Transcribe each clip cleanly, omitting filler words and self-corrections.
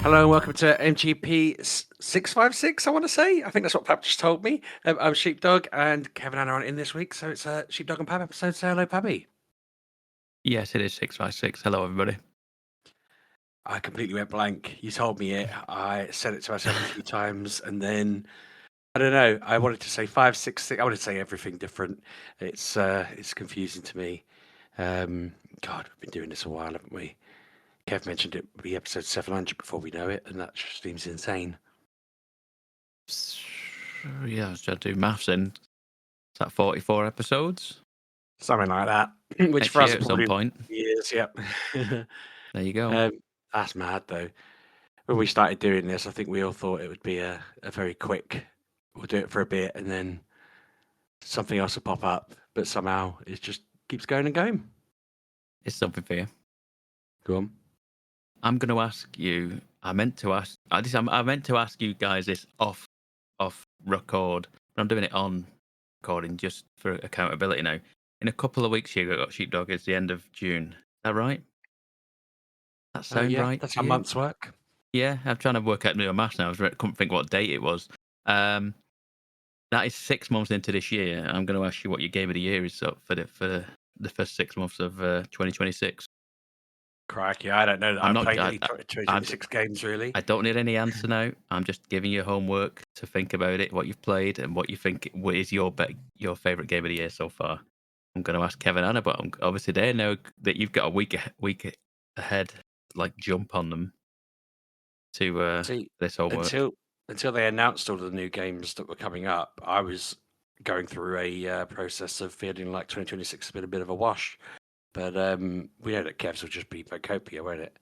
Hello and welcome to MGP656, I want to say. I think that's what Pab just told me. I'm Sheepdog and Kev and Anna aren't in this week, so it's a Sheepdog and Pab episode. Say hello, Pabby. Yes, it is 656. Hello, everybody. I completely went blank. You told me it. I said it to myself a few times, and then I don't know. I wanted to say 566. I wanted to say everything different. It's confusing to me. God, we've been doing this a while, haven't we? Kev mentioned it would be episode 700 before we know it, and that just seems insane. Yeah, I was trying to do maths in. Is that 44 episodes? Something like that. Which Next for us year are at some probably point. years, yep. There you go. That's mad though. When we started doing this, I think we all thought it would be a very quick, we'll do it for a bit and then something else will pop up. But somehow it just keeps going and going. It's something for you. Go on. I'm going to ask you. I meant to ask you guys this off record, but I'm doing it on recording just for accountability now. In a couple of weeks, you got Sheepdog. It's the end of June. Is that right? That sound right? That's to how you? months work. Yeah, I'm trying to work out my maths now. I couldn't think what date it was. That is 6 months into this year. I'm going to ask you what your game of the year is for the first 6 months of 2026. Crikey, I don't know that I've played any 2026 games really. I don't need any answer now. I'm just giving you homework to think about it, what you've played, and what you think is your favourite game of the year so far. I'm going to ask Kev and Anna, but obviously they know that you've got a week ahead, like jump on them to this homework. Until they announced all the new games that were coming up, I was going through a process of feeling like 2026 has been a bit of a wash. But we know that Kev's will just be Vocopia, won't it?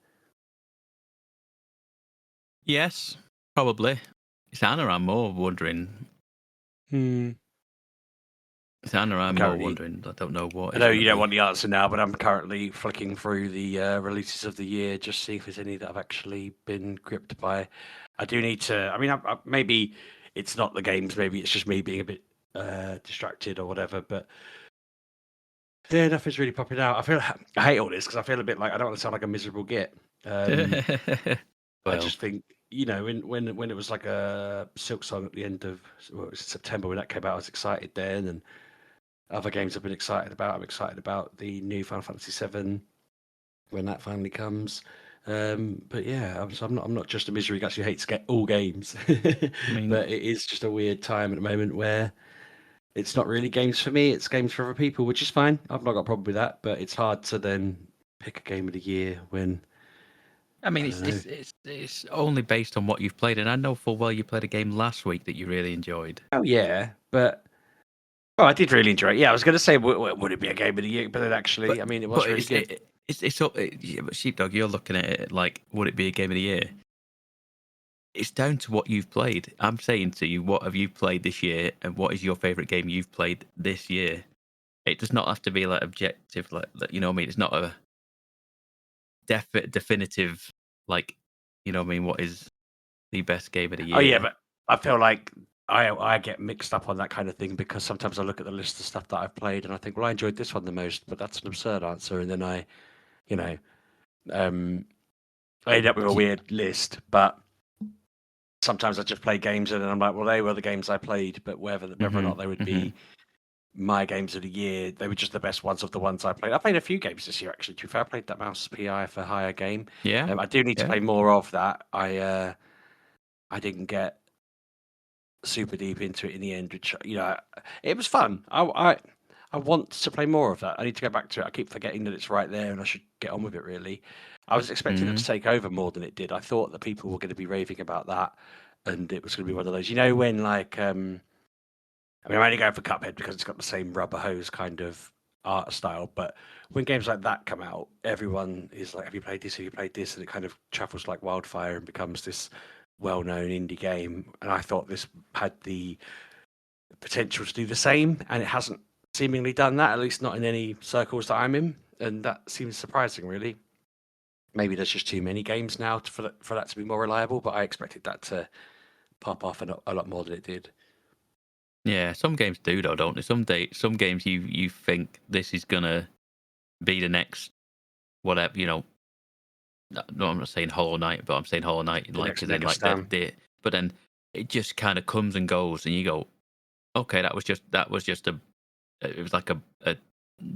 Yes, probably. It's Anna I'm more wondering. It's Anna I'm more wondering. I don't know what. I know you don't want the answer now, but I'm currently flicking through the releases of the year, just see if there's any that I've actually been gripped by. I do need to. I mean, maybe it's not the games. Maybe it's just me being a bit distracted or whatever. But yeah, nothing's really popping out. I hate all this because I feel a bit like I don't want to sound like a miserable git. Well, I just think when it was like a Silk Song at the end of September when that came out, I was excited then, and other games I've been excited about. I'm excited about the new Final Fantasy VII when that finally comes. But yeah, I'm not just a misery who actually hates all games. But it is just a weird time at the moment where it's not really games for me, it's games for other people, which is fine. I've not got a problem with that, but it's hard to then pick a game of the year when... I mean, it's only based on what you've played, and I know full well you played a game last week that you really enjoyed. Oh, yeah, but... Oh, I did really enjoy it. Yeah, I was going to say, would it be a game of the year? But then actually, I mean, it was really good. But Sheepdog, you're looking at it like, would it be a game of the year? It's down to what you've played. I'm saying to you, what have you played this year, and what is your favourite game you've played this year? It does not have to be like objective, like you know what I mean. It's not a definitive, like, you know what I mean. What is the best game of the year? Oh yeah, but I feel like I get mixed up on that kind of thing because sometimes I look at the list of stuff that I've played and I think, well, I enjoyed this one the most, but that's an absurd answer, and then I end up with a weird list. But sometimes I just play games and then I'm like, well, they were the games I played, but whether or not they would be my games of the year, they were just the best ones of the ones I played. I played a few games this year, actually. To be fair, I played that Mouse PI for Hire game. Yeah, I do need to play more of that. I didn't get super deep into it in the end, which it was fun. I want to play more of that. I need to go back to it. I keep forgetting that it's right there, and I should get on with it. Really, I was expecting it to take over more than it did. I thought that people were going to be raving about that, and it was going to be one of those. When like I mean, I'm only going for Cuphead because it's got the same rubber hose kind of art style. But when games like that come out, everyone is like, "Have you played this? Have you played this?" And it kind of travels like wildfire and becomes this well-known indie game. And I thought this had the potential to do the same, and it hasn't seemingly done that, at least not in any circles that I'm in, and that seems surprising, really. Maybe there's just too many games now for that to be more reliable, but I expected that to pop off a lot more than it did. Yeah, some games do though, don't they? Some games you think this is gonna be the next whatever, no, I'm not saying Hollow Knight, but I'm saying Hollow Knight The like next as in mega like stam. but then it just kind of comes and goes, and you go, okay, that was just it was like a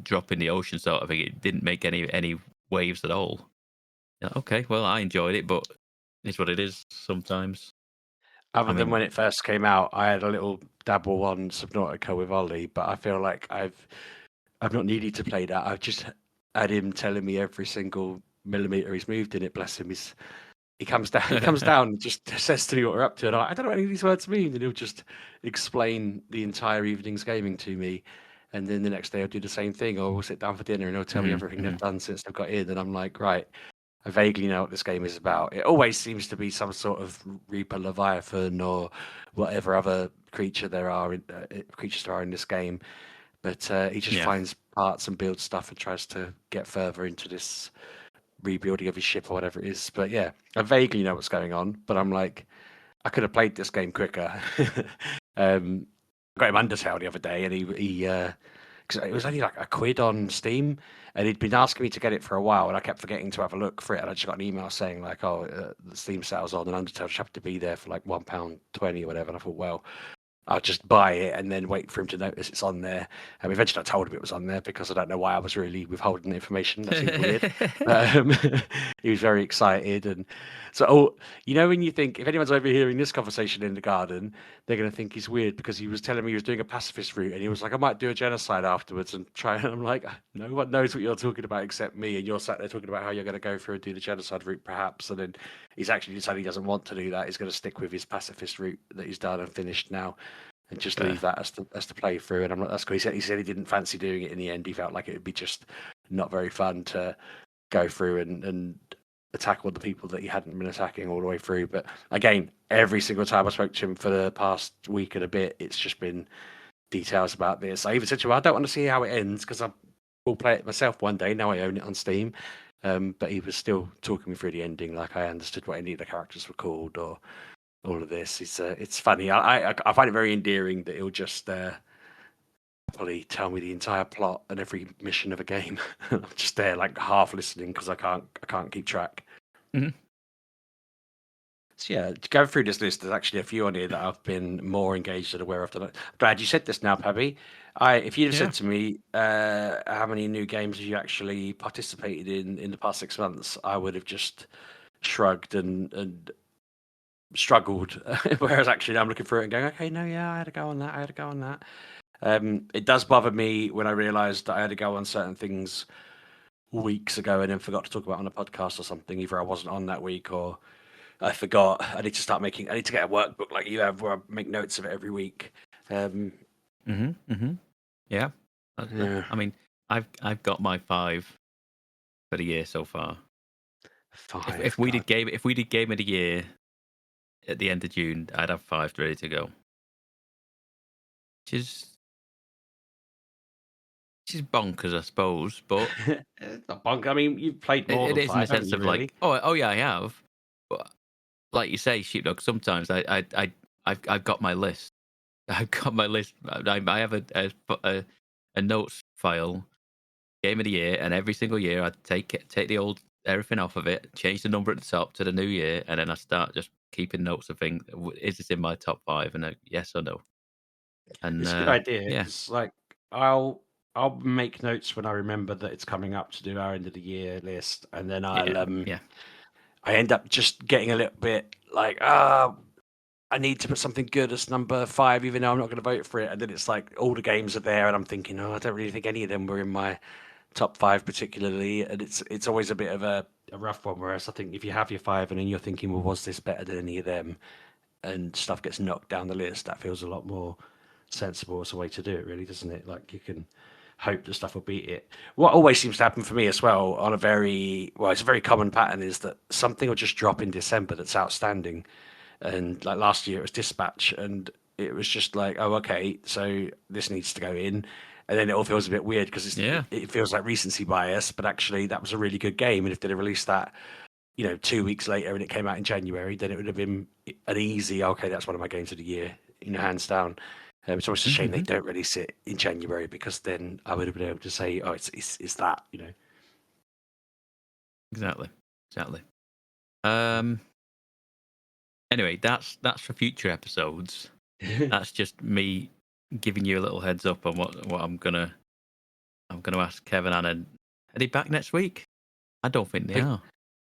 drop in the ocean sort of thing. It didn't make any waves at all. Yeah, okay, well, I enjoyed it, but it's what it is sometimes. Other I than mean, when it first came out, I had a little dabble on Subnautica with Ollie, but I feel like I've not needed to play that. I've just had him telling me every single millimeter he's moved in it. Bless him. He comes down. He comes down and just says to me what we're up to, and I don't know what any of these words mean. And he'll just explain the entire evening's gaming to me, and then the next day I'll do the same thing, or we'll sit down for dinner and he'll tell me everything they've done since they've got in, and I'm like, right, I vaguely know what this game is about. It always seems to be some sort of Reaper Leviathan or whatever other creatures there are in this game. But he just yeah. finds parts and builds stuff and tries to get further into this rebuilding of his ship or whatever it is. But yeah, I vaguely know what's going on. But I'm like, I could have played this game quicker. I got him Undertale the other day, and he because it was only like a quid on Steam, and he'd been asking me to get it for a while, and I kept forgetting to have a look for it. And I just got an email saying like, "Oh, the Steam sale's on, and Undertale just happened to be there for like £1.20 or whatever." And I thought, well, I'll just buy it and then wait for him to notice it's on there. And eventually I told him it was on there because I don't know why I was really withholding the information. That seemed weird. Um, he was very excited. And so, when you think, if anyone's overhearing this conversation in the garden, they're going to think he's weird because he was telling me he was doing a pacifist route and he was like, I might do a genocide afterwards and try. And I'm like, no one knows what you're talking about except me. And you're sat there talking about how you're going to go through and do the genocide route perhaps. And then he's actually decided he doesn't want to do that. He's going to stick with his pacifist route that he's done and finished now and just leave that as the play through. And I'm like, that's cool. He said he didn't fancy doing it in the end. He felt like it would be just not very fun to go through and attack all the people that he hadn't been attacking all the way through. But again, every single time I spoke to him for the past week and a bit, it's just been details about this. I even said to him, I don't want to see how it ends because I will play it myself one day. Now I own it on Steam. But he was still talking me through the ending, like I understood what any of the characters were called or all of this. It's funny. I find it very endearing that he'll just probably tell me the entire plot and every mission of a game. I'm just there like half listening because I can't keep track. Mhm. So yeah, to go through this list, there's actually a few on here that I've been more engaged and aware of than. I'm glad you said this now, Pabby. If you'd have said to me how many new games have you actually participated in the past 6 months, I would have just shrugged and struggled. Whereas actually, now I'm looking through it and going, okay, no, yeah, I had to go on that. I had to go on that. It does bother me when I realised that I had to go on certain things weeks ago and then forgot to talk about on a podcast or something. Either I wasn't on that week or I forgot. I need to get a workbook like you have where I make notes of it every week. Yeah. Yeah. I mean, I've got my 5 for the year so far. If we did game of the year at the end of June, I'd have 5 ready to go. Which is bonkers, I suppose, but It's not bonk. I mean, you've played more it than is in the 5, haven't sense you? of Really? like, oh yeah, I have. But like you say, Sheepdog, sometimes I've got my list. I've got my list. I have a notes file, game of the year, and every single year I take the old everything off of it, change the number at the top to the new year, and then I start just keeping notes of things. Is this in my top 5? And yes or no. And It's a good idea yeah, because, like, I'll make notes when I remember that it's coming up to do our end of the year list, and then yeah. I end up just getting a little bit like, I need to put something good as number 5, even though I'm not going to vote for it. And then it's like all the games are there, and I'm thinking, I don't really think any of them were in my top 5 particularly. And it's always a bit of a rough one. Whereas I think if you have your 5 and then you're thinking, well, was this better than any of them? And stuff gets knocked down the list, that feels a lot more sensible as a way to do it, really, doesn't it? Like you can hope that stuff will beat it. What always seems to happen for me as well, on a it's a very common pattern, is that something will just drop in December that's outstanding. And like last year, it was Dispatch, and it was just like, oh, okay, so this needs to go in. And then it all feels a bit weird because Yeah. it feels like recency bias, but actually that was a really good game. And if they'd have released that 2 weeks later and it came out in January, then it would have been an easy, okay, that's one of my games of the year, hands down. It's almost a shame they don't release it in January because then I would have been able to say, oh, it's that. Exactly. exactly. Anyway, that's for future episodes. That's just me giving you a little heads up on what I'm gonna ask Kev and Anna. Are they back next week? I don't think they are.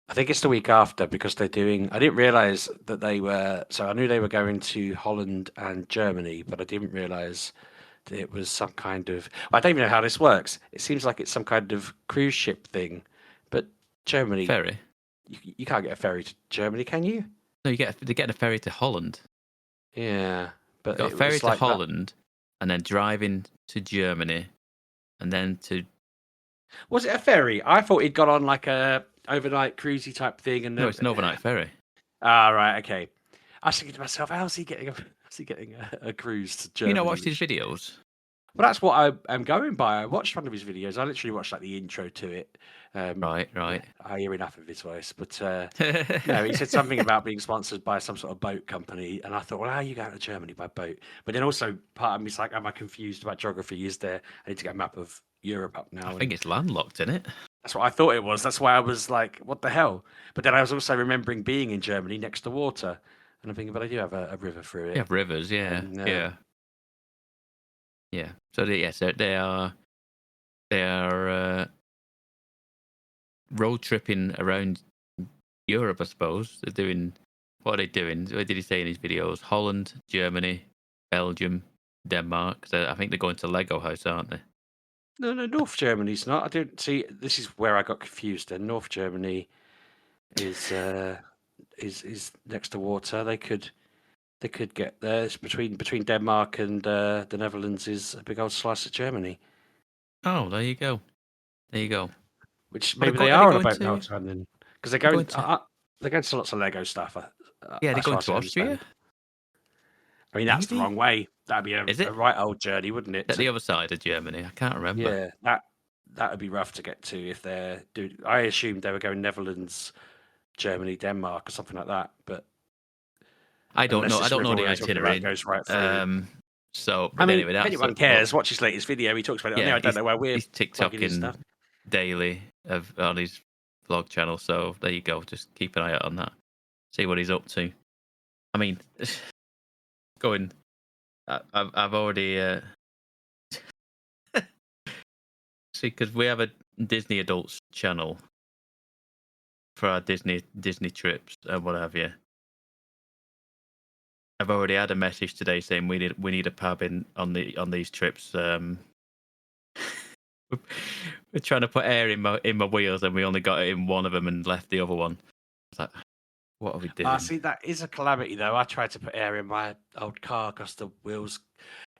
I think it's the week after because they're doing. I didn't realize that they were. So I knew they were going to Holland and Germany, but I didn't realize that it was some kind of. I don't even know how this works. It seems like it's some kind of cruise ship thing, but Germany. Ferry? You can't get a ferry to Germany, can you? No, they get a ferry to Holland. Yeah, but Got a it ferry was to like that. Holland, and then driving to Germany, and then to. Was it a ferry? I thought he'd got on like a overnight cruisy type thing, and No, it's an overnight ferry. Ah, right, okay. I was thinking to myself, how's he getting a cruise to Germany? You know, watched his videos. Well, that's what I am going by. I watched one of his videos. I literally watched like the intro to it. Right. I hear enough of his voice, but no, he said something about being sponsored by some sort of boat company, and I thought, well, how are you going to Germany by boat? But then also part of me's like, am I confused about geography? Is there? I need to get a map of Europe up now. I think it's landlocked, isn't it? That's what I thought it was. That's why I was like, what the hell? But then I was also remembering being in Germany next to water, and I'm thinking, but I do have a river through it. You have rivers, yeah, yeah. So they are road tripping around Europe, I suppose. They're doing. What are they doing? What did he say in his videos? Holland, Germany, Belgium, Denmark. So I think they're going to Lego House, aren't they? No, North Germany's not. I don't see. This is where I got confused. Then North Germany is next to water. They could get there. It's between Denmark and the Netherlands is a big old slice of Germany. Oh, there you go. Which maybe they are on a boat now time then, because they're going to lots of Lego stuff. Yeah, they're going to Austria. I mean, that's the wrong way. That'd be a right old journey, wouldn't it? At the other side of Germany, I can't remember. Yeah, that would be rough to get to if they're doing. I assumed they were going Netherlands, Germany, Denmark, or something like that. But I don't know. I don't know the itinerary. Goes right through. So, but anyway, if anyone cares, watch his latest video. He talks about it. Yeah, I don't know where we're. He's TikToking daily on his vlog channel. So there you go. Just keep an eye out on that. See what he's up to. I mean, going. I've already see, because we have a Disney Adults channel for our Disney trips and what have you. I've already had a message today saying we need a pab on these trips. We're trying to put air in my wheels, and we only got it in one of them and left the other one. It's like, what are we doing? See, that is a calamity though. I tried to put air in my old car because the wheels.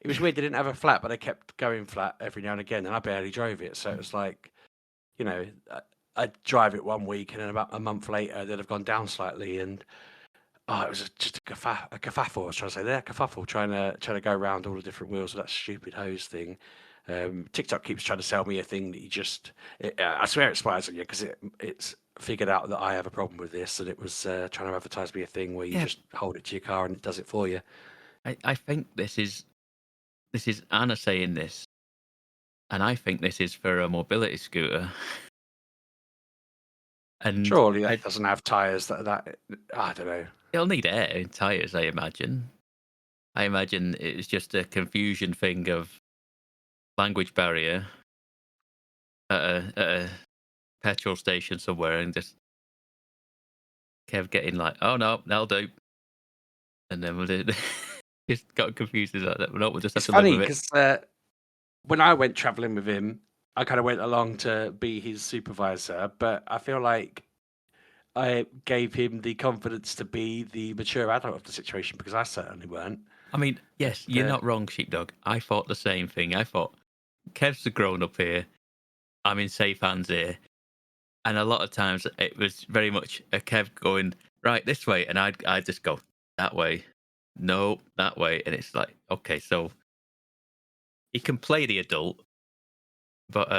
It was weird. They didn't have a flat, but they kept going flat every now and again, and I barely drove it. So it was like, I'd drive it 1 week, and then about a month later, they'd have gone down slightly, and it was just a kerfuffle. I was trying to say there, kerfuffle, trying to go around all the different wheels with that stupid hose thing. TikTok keeps trying to sell me a thing that I swear it spies on you because it's figured out that I have a problem with this, and it was trying to advertise me a thing where you just hold it to your car and it does it for you. I think this is Anna saying this, and I think this is for a mobility scooter. And surely it doesn't have tyres that I don't know. It'll need air in tyres, I imagine. I imagine it's just a confusion thing of language barrier at a petrol station somewhere, and just Kev getting like, oh no, that'll do, and then we'll just got confused like that. We'll just have to live with it. It's funny because when I went travelling with him, I kind of went along to be his supervisor, but I feel like I gave him the confidence to be the mature adult of the situation because I certainly weren't. I mean, yes, you're not wrong, Sheepdog. I thought the same thing. I thought Kev's a grown up here. I'm in safe hands here. And a lot of times it was very much a Kev going, right, this way. And I'd just go, that way. No, that way. And it's like, okay, so he can play the adult, But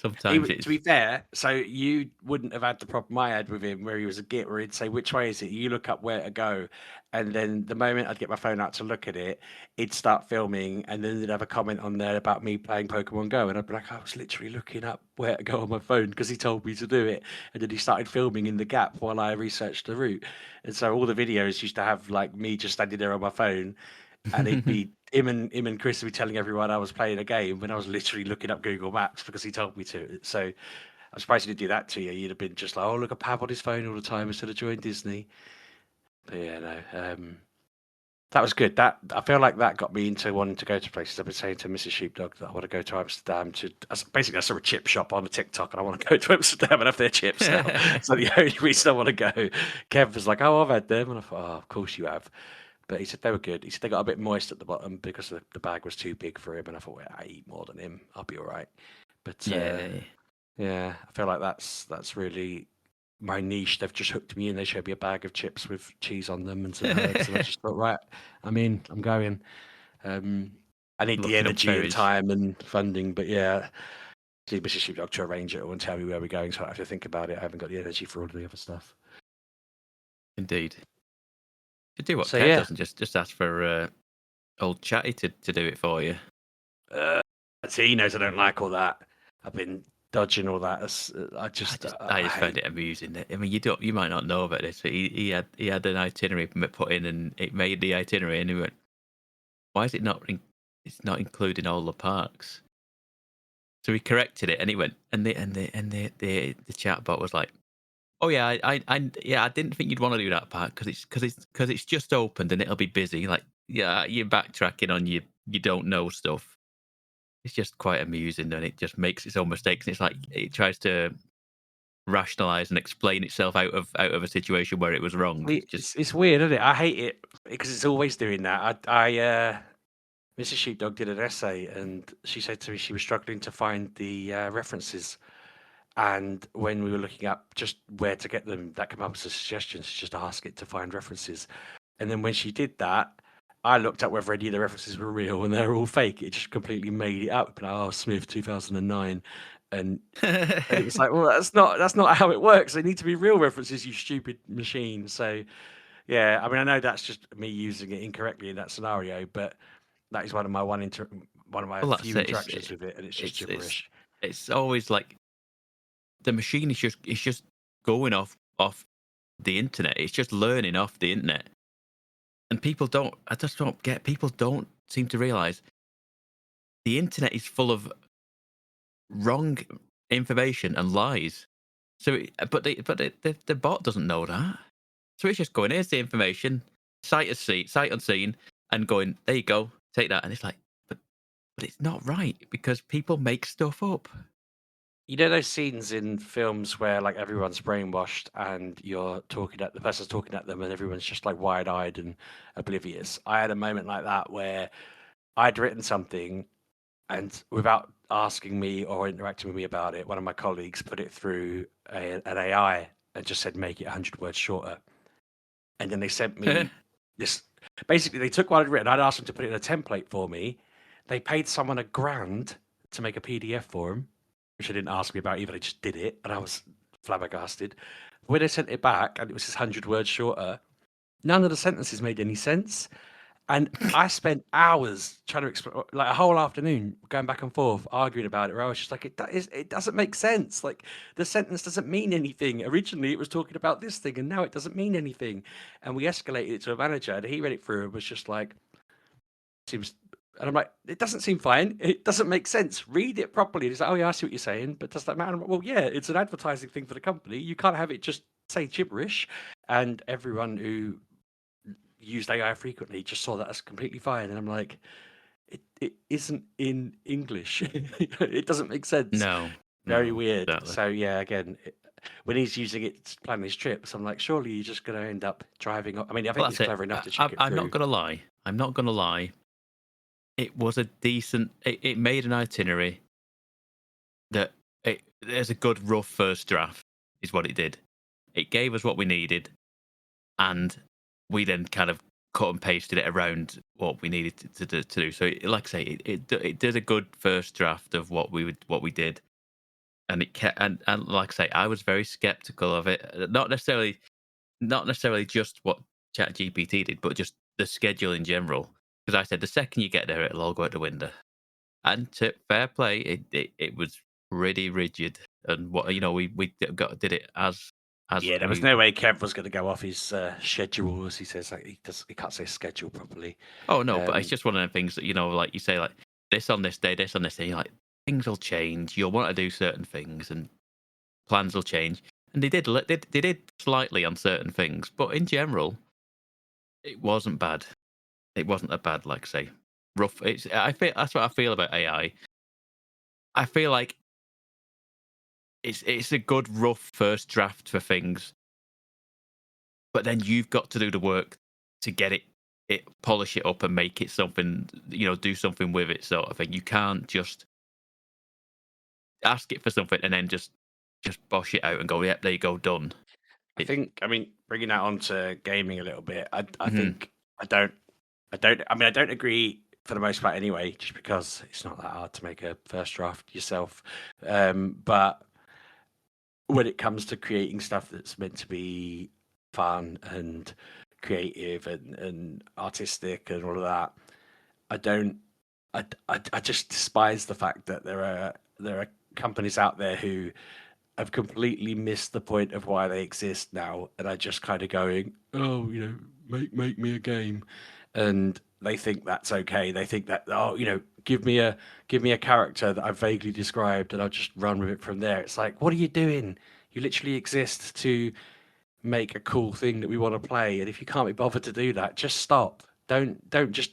sometimes To it's be fair, so you wouldn't have had the problem I had with him, where he was a git, where he'd say, "Which way is it?" You look up where to go, and then the moment I'd get my phone out to look at it, he'd start filming, and then they'd have a comment on there about me playing Pokemon Go, and I'd be like, "I was literally looking up where to go on my phone because he told me to do it," and then he started filming in the gap while I researched the route, and so all the videos used to have like me just standing there on my phone, and he'd be him and Chris would be telling everyone I was playing a game when I was literally looking up Google Maps because he told me to. So I'm surprised he didn't do that to you. You'd have been just like, "Oh, look at Pab on his phone all the time instead of joining Disney." But yeah, no, that was good. That I feel like that got me into wanting to go to places. I've been saying to Mrs. Sheepdog that I want to go to Amsterdam. Basically, I saw a chip shop on the TikTok, and I want to go to Amsterdam and have their chips now. So the only reason I want to go, Kev was like, "Oh, I've had them," and I thought, "Oh, of course you have." But he said they were good. He said they got a bit moist at the bottom because the bag was too big for him, and I thought, well, I eat more than him. I'll be all right. But yeah. yeah, I feel like that's really my niche. They've just hooked me in. They showed me a bag of chips with cheese on them and some herbs, and I just thought, right, I'm going. I need the Looking up energy and ferries. time and funding, but yeah, need Mrs. Sheepdog to arrange it all and tell me where we're going, so I have to think about it. I haven't got the energy for all of the other stuff. Indeed. You do what So Kev yeah, doesn't just ask for old Chatty to do it for you. he knows I don't like all that. I've been dodging all that. I I just just I found hate. it amusing. I mean, you might not know about this, but he had an itinerary put in, and it made the itinerary, and he went, "Why is it not? It's not including all the parks." So he corrected it, and he went, and the chatbot was like, "Oh yeah, I didn't think you'd want to do that part because it's just opened and it'll be busy. Like, yeah, you're backtracking on you don't know stuff. It's just quite amusing, and it just makes its own mistakes. And it's like it tries to rationalize and explain itself out of a situation where it was wrong. It's just It's weird, isn't it? I hate it because it's always doing that. Mrs. Sheepdog did an essay, and she said to me she was struggling to find the references. And when we were looking up just where to get them, that came up as a suggestion. She just ask it to find references. And then when she did that, I looked up whether any of the references were real, and they're all fake. It just completely made it up. And oh, Smith 2009, and it was like, well, that's not how it works. They need to be real references, you stupid machine. So yeah, I mean, I know that's just me using it incorrectly in that scenario, but that is one of my well, that's few it. interactions with it, and it's just It's gibberish. it's always like the machine is just going off the internet. It's just learning off the internet, and people don't. I just don't get. People don't seem to realize the internet is full of wrong information and lies. So, the bot doesn't know that. So it's just going, here's the information, sight unseen, and going, there you go, take that. And it's like, but it's not right because people make stuff up. You know those scenes in films where like everyone's brainwashed and the person's talking at them and everyone's just like wide-eyed and oblivious. I had a moment like that where I'd written something and without asking me or interacting with me about it, one of my colleagues put it through an AI and just said make it 100 words shorter. And then they sent me this. Basically, they took what I'd written. I'd asked them to put it in a template for me. They paid someone $1,000 to make a PDF for them, which they didn't ask me about either. They just did it, and I was flabbergasted. When they sent it back, and it was just 100 words shorter, none of the sentences made any sense. And I spent hours trying to explain, like a whole afternoon, going back and forth, arguing about it. Where I was just like, it doesn't make sense. Like the sentence doesn't mean anything. Originally, it was talking about this thing, and now it doesn't mean anything. And we escalated it to a manager, and he read it through and was just like, seems. And I'm like, it doesn't seem fine. It doesn't make sense. Read it properly. And he's like, oh yeah, I see what you're saying, but does that matter? I'm like, well, yeah, it's an advertising thing for the company. You can't have it just say gibberish. And everyone who used AI frequently just saw that as completely fine. And I'm like, it isn't in English. It doesn't make sense. No, Very no, weird. exactly. So yeah, again, when he's using it to plan his trips, I'm like, surely you're just going to end up driving. I mean, I Well, think he's that's it. clever enough to check it I'm not through. gonna lie. I'm not gonna lie. It was a decent. It made an itinerary that there's a good rough first draft is what it did. It gave us what we needed, and we then kind of cut and pasted it around what we needed to do. So, like I say, it did a good first draft of what we did, and it kept, and like I say, I was very skeptical of it. Not necessarily just what ChatGPT did, but just the schedule in general. Because I said the second you get there, it'll all go out the window. And to fair play, it was pretty rigid. And what we did it as Yeah, there was we. no way Kev was going to go off his schedule, as he says. Like, he can't say schedule properly. Oh no, but it's just one of the things that like you say, like this on this day, this on this day. You're like, things will change. You'll want to do certain things, and plans will change. And they did slightly on certain things, but in general, it wasn't bad. It wasn't a bad, like say, rough. I feel that's what I feel about AI. I feel like it's a good rough first draft for things, but then you've got to do the work to get it polish it up and make it something, do something with it, sort of thing. You can't just ask it for something and then just bosh it out and go, yep, there you go, done. I think, bringing that on to gaming a little bit, I Mhm. think I don't agree for the most part anyway, just because it's not that hard to make a first draft yourself. But when it comes to creating stuff that's meant to be fun and creative and artistic and all of that, I just despise the fact that there are companies out there who have completely missed the point of why they exist now, and are just kind of going, oh, make me a game, and they think that's okay. They think that, oh, give me a character that I've vaguely described, and I'll just run with it from there. It's like, what are you doing? You literally exist to make a cool thing that we want to play, and if you can't be bothered to do that, just stop. Don't just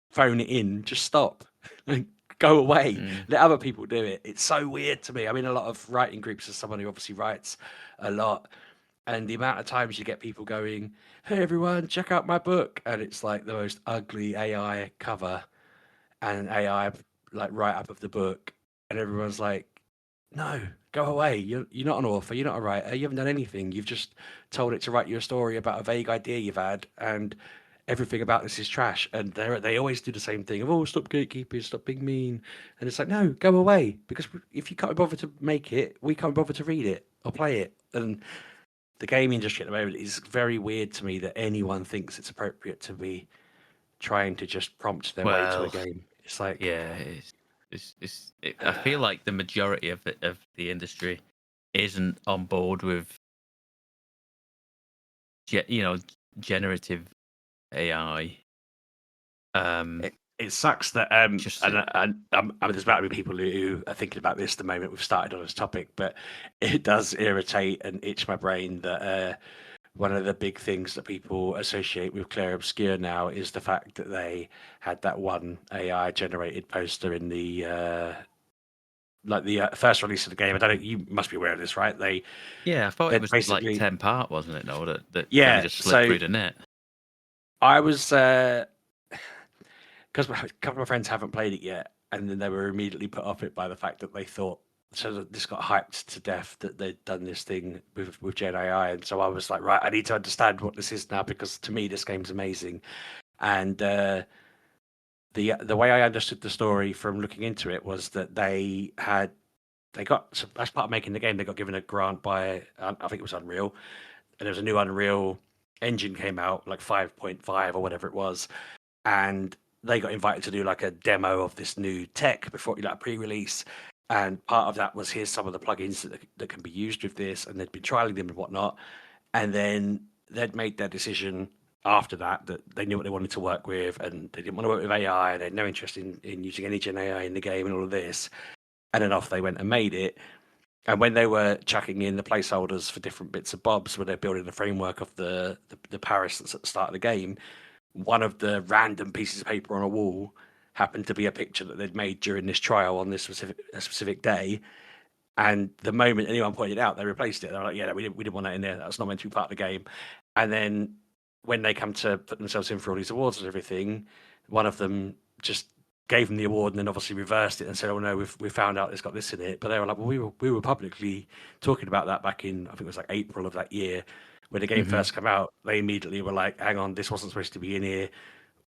phone it in. Just stop. Go away. Let other people do it. It's so weird to me. I'm in a lot of writing groups as someone who obviously writes a lot, and the amount of times you get people going, "Hey everyone, check out my book," and it's like the most ugly AI cover and AI like write up of the book, and everyone's like, "No, go away. You're not an author. You're not a writer. You haven't done anything. You've just told it to write you a story about a vague idea you've had, and everything about this is trash." And they always do the same thing of, "Oh, stop gatekeeping, stop being mean," and it's like, no, go away, because if you can't bother to make it, we can't bother to read it or play it. And the game industry at the moment is very weird to me that anyone thinks it's appropriate to be trying to just prompt their way to a game. It's like, yeah, I feel like the majority of the industry isn't on board with generative AI. It sucks that there's about to be people who are thinking about this the moment we've started on this topic, but it does irritate and itch my brain that one of the big things that people associate with Claire Obscure now is the fact that they had that one AI generated poster in the first release of the game. I don't know, you must be aware of this, right? I thought it was basically, like 10-part, wasn't it? No, that yeah, kind of just slipped through the net. I was because a couple of my friends haven't played it yet, and then they were immediately put off it by the fact that they thought, so that this got hyped to death that they'd done this thing with Gen AI, and so I was like, right, I need to understand what this is now, because to me this game's amazing. And the way I understood the story from looking into it was that they got, so as part of making the game, they got given a grant by I think it was Unreal, and there was a new Unreal engine came out, like 5.5 or whatever it was, and they got invited to do like a demo of this new tech before, like, pre-release, and part of that was, here's some of the plugins that can be used with this, and they'd been trialing them and whatnot, and then they'd made their decision after that they knew what they wanted to work with, and they didn't want to work with AI, and they had no interest in using any Gen AI in the game and all of this, and then off they went and made it. And when they were chucking in the placeholders for different bits of bobs, when they're building the framework of the Paris that's at the start of the game, one of the random pieces of paper on a wall happened to be a picture that they'd made during this trial on this specific day. And the moment anyone pointed out, they replaced it. They were like, yeah, we didn't want that in there. That's not meant to be part of the game. And then when they come to put themselves in for all these awards and everything, one of them just gave them the award and then obviously reversed it and said, oh no, we found out it's got this in it. But they were like, well, we were publicly talking about that back in, I think it was like April of that year. when the game first came out, they immediately were like, "Hang on, this wasn't supposed to be in here.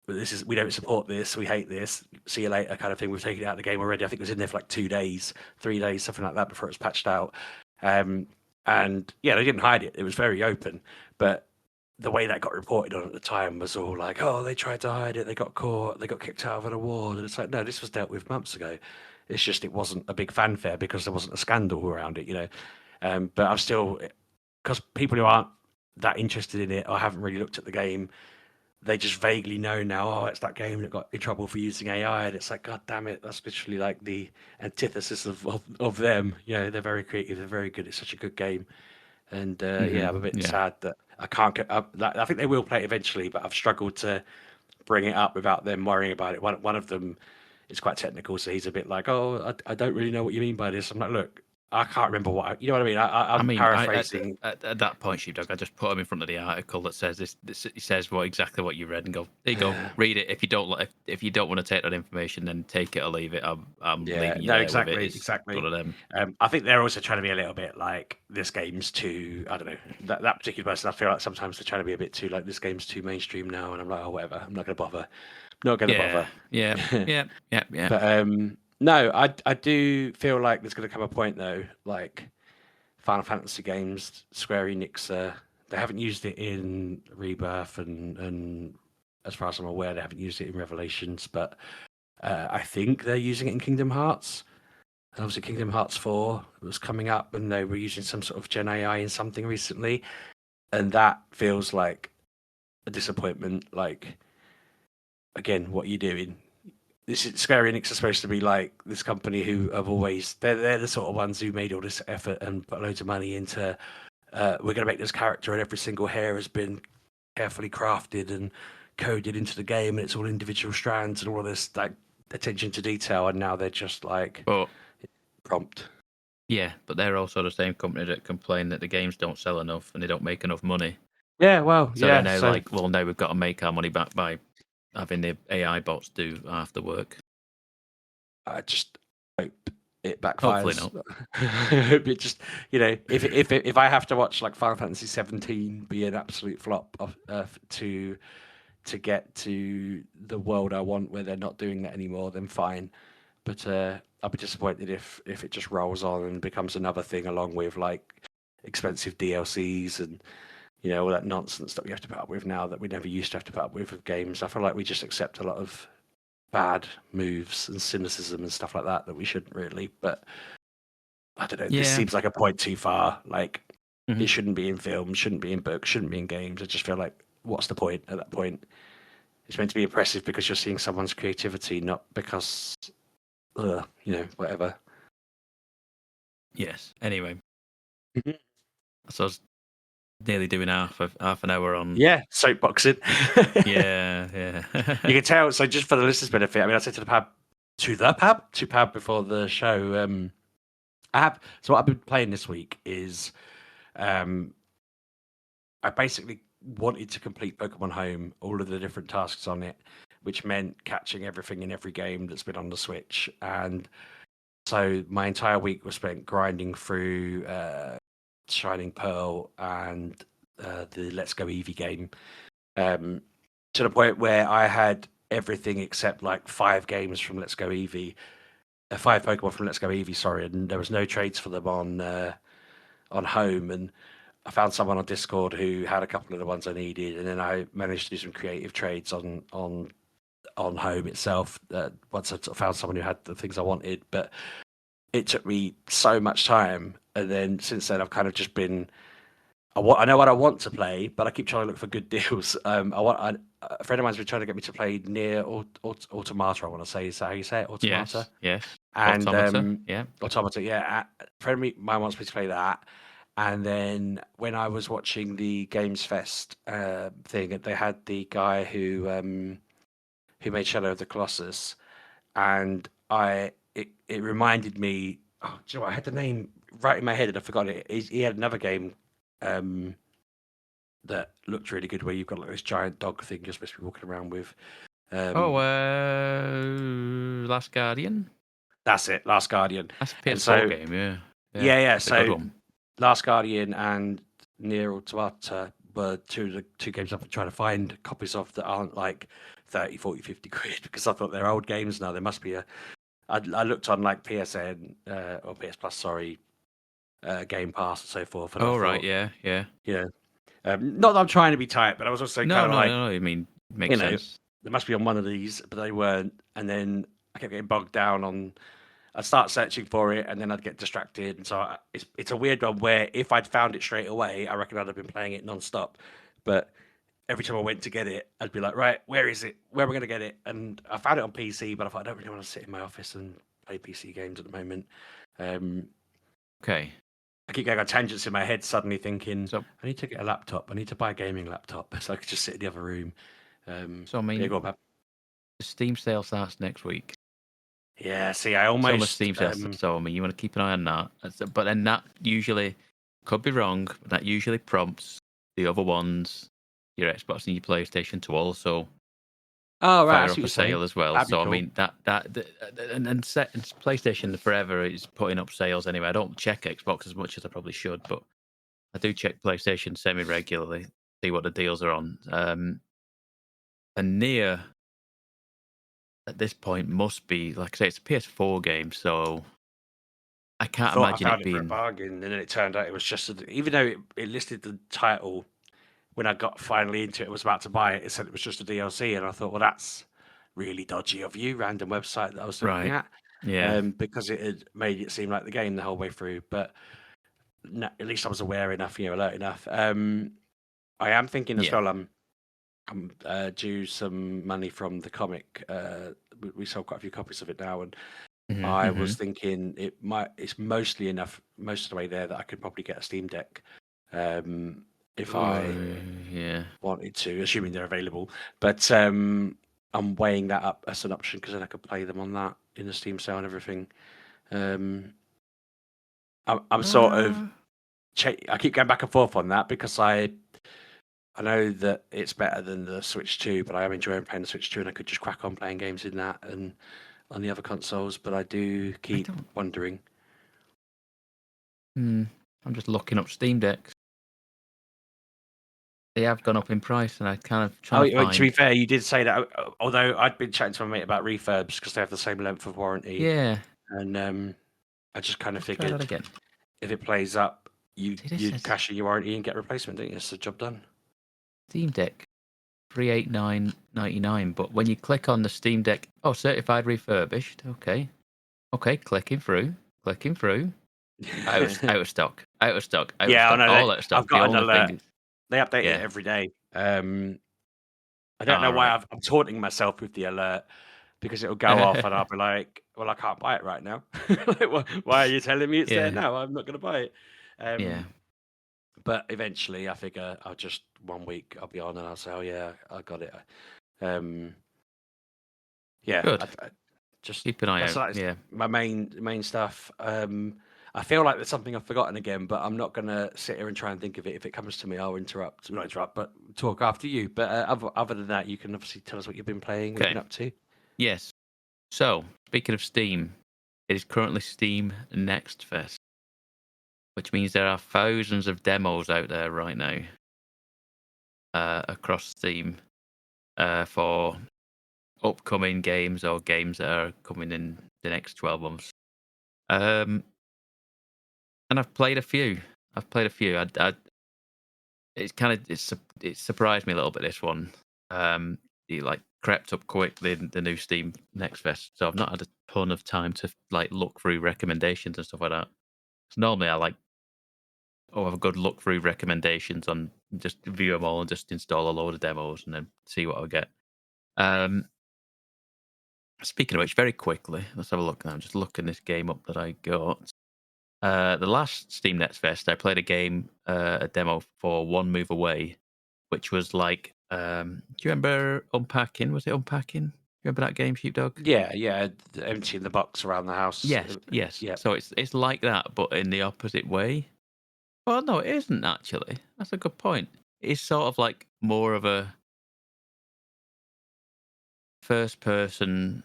We don't support this. We hate this. See you later," kind of thing. We've taken it out of the game already. I think it was in there for like 2 days, 3 days, something like that before it was patched out. And yeah, they didn't hide it. It was very open, but the way that got reported on at the time was all like, "Oh, they tried to hide it. They got caught. They got kicked out of an award." And it's like, no, this was dealt with months ago. It's just it wasn't a big fanfare because there wasn't a scandal around it, you know. But I'm still, because people who aren't that interested in it or haven't really looked at the game, they just vaguely know now, oh, it's that game that got in trouble for using AI, and it's like, God damn it, that's literally like the antithesis of them. You know, they're very creative, they're very good. It's such a good game, and yeah, I'm a bit sad that I can't get up. I think they will play it eventually, but I've struggled to bring it up without them worrying about it. One of them is quite technical, so he's a bit like, "Oh, I don't really know what you mean by this." I'm like, "Look, I can't remember you know what I mean." I I'm mean, paraphrasing. at that point, Sheepdog, I just put him in front of the article that says this. It says exactly what you read, and go, there you go, read it. If you don't want to take that information, then take it or leave it. I'm Yeah, leaving you no, there exactly, with it. It's exactly. one of them. I think they're also trying to be a little bit like this game's too. I don't know that particular person. I feel like sometimes they're trying to be a bit too like this game's too mainstream now, and I'm like, oh, whatever. I'm not going to bother. Not going to bother. Yeah. But no, I do feel like there's going to come a point though, like Final Fantasy games, Square Enix, they haven't used it in Rebirth, and as far as I'm aware, they haven't used it in Revelations, but I think they're using it in Kingdom Hearts. And obviously, Kingdom Hearts 4 was coming up, and they were using some sort of Gen AI in something recently, and that feels like a disappointment. Like, again, what are you doing? This is Square Enix are supposed to be like this company who have always they're the sort of ones who made all this effort and put loads of money into. We're going to make this character, and every single hair has been carefully crafted and coded into the game, and it's all individual strands and all of this like attention to detail. And now they're just like But prompt. yeah, but they're also the same company that complain that the games don't sell enough and they don't make enough money. Yeah, well, So yeah. they're now So like, well, now we've got to make our money back by having the AI bots do half the work. I just hope it Hopefully backfires. not. I hope it just, you know, if I have to watch like Final Fantasy 17 be an absolute flop to get to the world I want where they're not doing that anymore, then fine. But I'll be disappointed if it just rolls on and becomes another thing along with like expensive DLCs and you know all that nonsense that we have to put up with now that we never used to have to put up with games. I feel like we just accept a lot of bad moves and cynicism and stuff like that we shouldn't really. But I don't know. This Yeah. seems like a point too far. Like Mhm. it shouldn't be in films, shouldn't be in books, shouldn't be in games. I just feel like what's the point at that point? It's meant to be impressive because you're seeing someone's creativity, not because, you know, whatever. Yes. Anyway, Mhm. so I was nearly doing half an hour on. Yeah, soapboxing. Yeah. You can tell. So just for the listeners' benefit, I mean, I said to Pab before the show. So what I've been playing this week is, I basically wanted to complete Pokemon Home, all of the different tasks on it, which meant catching everything in every game that's been on the Switch. And so my entire week was spent grinding through Shining Pearl and the Let's Go Eevee game, to the point where I had everything except like 5 games from Let's Go Eevee, 5 Pokemon from Let's Go Eevee, sorry, and there was no trades for them on Home. And I found someone on Discord who had a couple of the ones I needed, and then I managed to do some creative trades on Home itself. Once I sort of found someone who had the things I wanted, but it took me so much time. And then since then, I've kind of just been. I know what I want to play, but I keep trying to look for good deals. A friend of mine's been trying to get me to play Near Automata. I want to say, is that how you say it? Automata. Yes. And Automata. Yeah. Automata. Yeah. A friend of mine wants me to play that. And then when I was watching the Games Fest thing, they had the guy who made Shadow of the Colossus, and it reminded me. Oh, do you know what? I had the name right in my head and I forgot it. He had another game that looked really good where you've got like this giant dog thing you're supposed to be walking around with. Last Guardian. That's it, Last Guardian. That's a And PS4 so game. Yeah. yeah. It's a good So one. Last Guardian and Nier Automata were two games I've been trying to find copies of that aren't like 30, 40, 50 quid because I thought they're old games now. There must be I looked on like PSN or PS Plus, sorry, Game Pass and so forth, and I Oh right, thought, yeah. you know, not that I'm trying to be tight, but I was also kind No, of no, like, no, no. I mean, you makes know, sense. they must be on one of these, but they weren't. And then I kept getting bogged down on. I'd start searching for it, and then I'd get distracted. And so it's a weird one where if I'd found it straight away, I reckon I'd have been playing it non-stop. But every time I went to get it, I'd be like, right, where is it? Where am I going to get it? And I found it on PC, but I thought I don't really want to sit in my office and play PC games at the moment. Um, Okay. I keep going on tangents in my head, suddenly thinking, So, I need to get a laptop. I need to buy a gaming laptop so I could just sit in the other room. so I Yeah, mean, go on, Pab. the Steam sale starts next week. Yeah, see, I Summer almost Steam sale. So I mean, you want to keep an eye on that. But then that usually could be wrong. But that usually prompts the other ones, your Xbox and your PlayStation, to also oh right, I fire see up what a you're saying. sale as well. That'd be So I cool. mean and PlayStation forever is putting up sales anyway. I don't check Xbox as much as I probably should, but I do check PlayStation semi regularly, see what the deals are on. And Nier at this point must be, like I say, it's a PS4 game, so I I can't thought I imagine found it it for a being bargain, and then it turned out it was just even though it listed the title when I got finally into it, I was about to buy it. It said it was just a DLC, and I thought, well, that's really dodgy of you, random website that I was looking right. at, Yeah. because it had made it seem like the game the whole way through. But no, at least I was aware enough, alert enough. I am thinking as Yeah. well. I'm due some money from the comic. We sold quite a few copies of it now, and I Mm-hmm. was thinking it's mostly enough most of the way there that I could probably get a Steam Deck if I Yeah. wanted to, assuming they're available. But I'm weighing that up as an option because then I could play them on that in the Steam sale and everything. Um, I'm sort of I keep going back and forth on that because I know that it's better than the Switch 2, but I am enjoying playing the Switch 2, and I could just crack on playing games in that and on the other consoles. But I do I keep don't. wondering. I'm just looking up Steam Decks. They have gone up in price, and I kind of trying to To be find. fair, you did say that. Although I'd been chatting to my mate about refurbs because they have the same length of warranty, Yeah. and I just kind of Let's try that figured again. if it plays up, See, this you'd says cash in your warranty and get a replacement, don't you? It's the job done. Steam Deck 389.99, but when you click on the Steam Deck, certified refurbished. Okay. Clicking through. Out of stock. Yeah, I know. All out of stock. I've The got an only alert. thing is, They update it yeah. every day. I don't know All why right. I'm taunting myself with the alert because it'll go off and I'll be like, "Well, I can't buy it right now. Like, why are you telling me it's there Yeah. now? I'm not going to buy it." Yeah. But eventually, I figure I'll just 1 week I'll be on and I'll say, "Oh yeah, I got it." Um, yeah, Good. I just Keep an eye out. that's Yeah. my main stuff. I feel like there's something I've forgotten again, but I'm not gonna sit here and try and think of it. If it comes to me, I'll interrupt. Not interrupt, but talk after you. But other than that, you can obviously tell us what you've been playing, what you've Okay. been up to. Yes. So, speaking of Steam, it is currently Steam Next Fest, which means there are thousands of demos out there right now across Steam for upcoming games or games that are coming in the next 12 months. And I've played a few. It surprised me a little bit, this one. It like crept up quick, the new Steam Next Fest. So I've not had a ton of time to like look through recommendations and stuff like that. So normally I like have a good look through recommendations on just view them all and just install a load of demos and then see what I get. Speaking of which, very quickly, let's have a look now. I'm just looking this game up that I got. The last Steam Next Fest, I played a demo for One Move Away, which was like, do you remember Unpacking? Was it Unpacking? Remember that game, Sheepdog? Yeah, emptying the box around the house. Yes. Yeah, So it's like that, but in the opposite way. Well, no, it isn't actually. That's a good point. It's sort of like more of a first person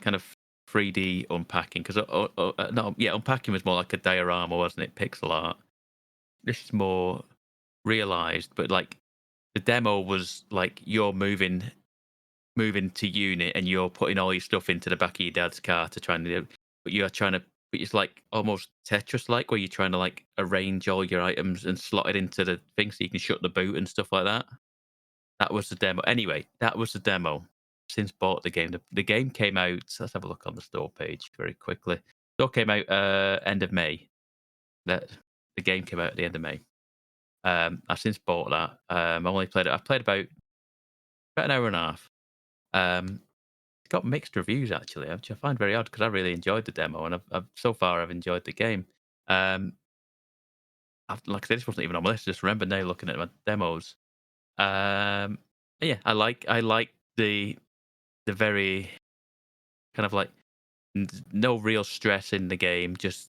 kind of 3D unpacking because no, yeah, unpacking was more like a diorama, wasn't it? Pixel art. this is more realized, but like the demo was like you're moving to unit and you're putting all your stuff into the back of your dad's car to try and do, but you're trying to, but it's like almost Tetris like where you're trying to like arrange all your items and slot it into the thing so you can shut the boot and stuff like that. That was the demo. Anyway, that was the demo. Since bought the game, the game came out. Let's have a look on the store page very quickly. Store came out end of May. That the game came out at the end of May. I've since bought that. I only played it. I've played about an hour and a half. It's got mixed reviews actually, which I find very odd because I really enjoyed the demo and I've so far I've enjoyed the game. Like I said, this wasn't even on my list. Just remember now looking at my demos. Yeah, I like the very kind of like no real stress in the game. Just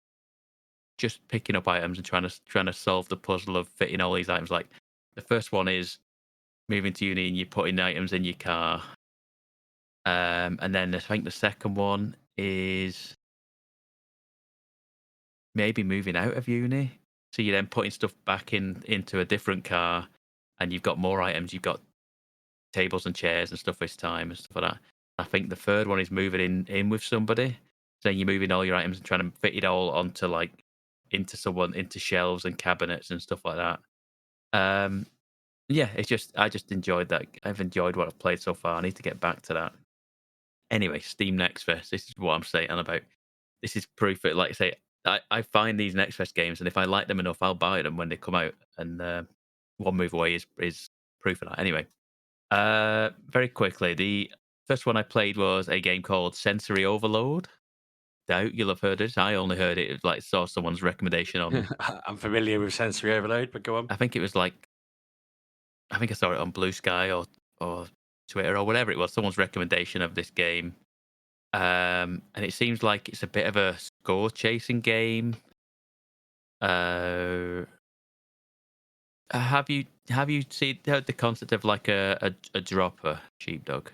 picking up items and trying to solve the puzzle of fitting all these items. Like the first one is moving to uni and you're putting items in your car. And then I think the second one is maybe moving out of uni. So you're then putting stuff back into a different car, and you've got more items. You've got tables and chairs and stuff this time and stuff like that. I think the third one is moving in with somebody. So you're moving all your items and trying to fit it all onto like into shelves and cabinets and stuff like that. Yeah, I just enjoyed that. I've enjoyed what I've played so far. I need to get back to that. Anyway, Steam Next Fest. This is what I'm saying about. This is proof that, like I say, I find these Next Fest games, and if I like them enough, I'll buy them when they come out. And One Move Away is proof of that. Anyway, very quickly, the first one I played was a game called Sensory Overload. Doubt you'll have heard it. I only heard it like saw someone's recommendation on. I'm familiar with sensory overload, but go on. I think it was like I think I saw it on Blue Sky or Twitter or whatever it was. Someone's recommendation of this game. And it seems like it's a bit of a score chasing game. Have you heard the concept of like a dropper sheepdog?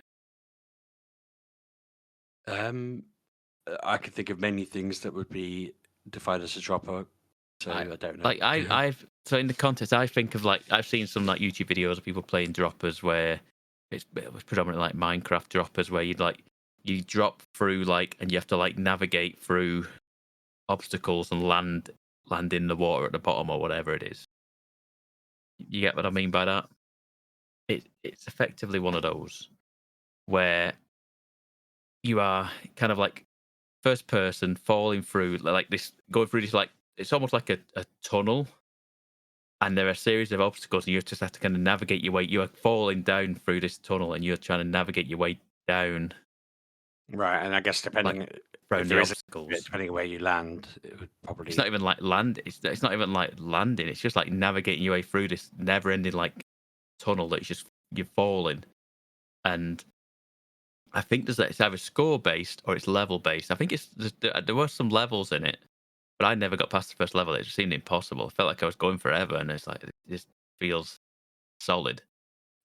I could think of many things that would be defined as a dropper, so I don't know. Like I've so in the context, I think of like I've seen some like YouTube videos of people playing droppers where it was predominantly like Minecraft droppers where you drop through like and you have to like navigate through obstacles and land in the water at the bottom or whatever it is. You get what I mean by that? It's effectively one of those where you are kind of like first person falling through like this, going through this like it's almost like a tunnel, and there are a series of obstacles, and you just have to kind of navigate your way. You are falling down through this tunnel, and you're trying to navigate your way down, Right, and I guess depending like if around the there is obstacles. depending on where you land, it would probably. It's not even like land. It's not even like landing. It's just like navigating your way through this never-ending like tunnel that's just you're falling. And I think it's either score based or it's level based. I think there were some levels in it, but I never got past the first level. It just seemed impossible. It felt like I was going forever, and it's like it just feels solid.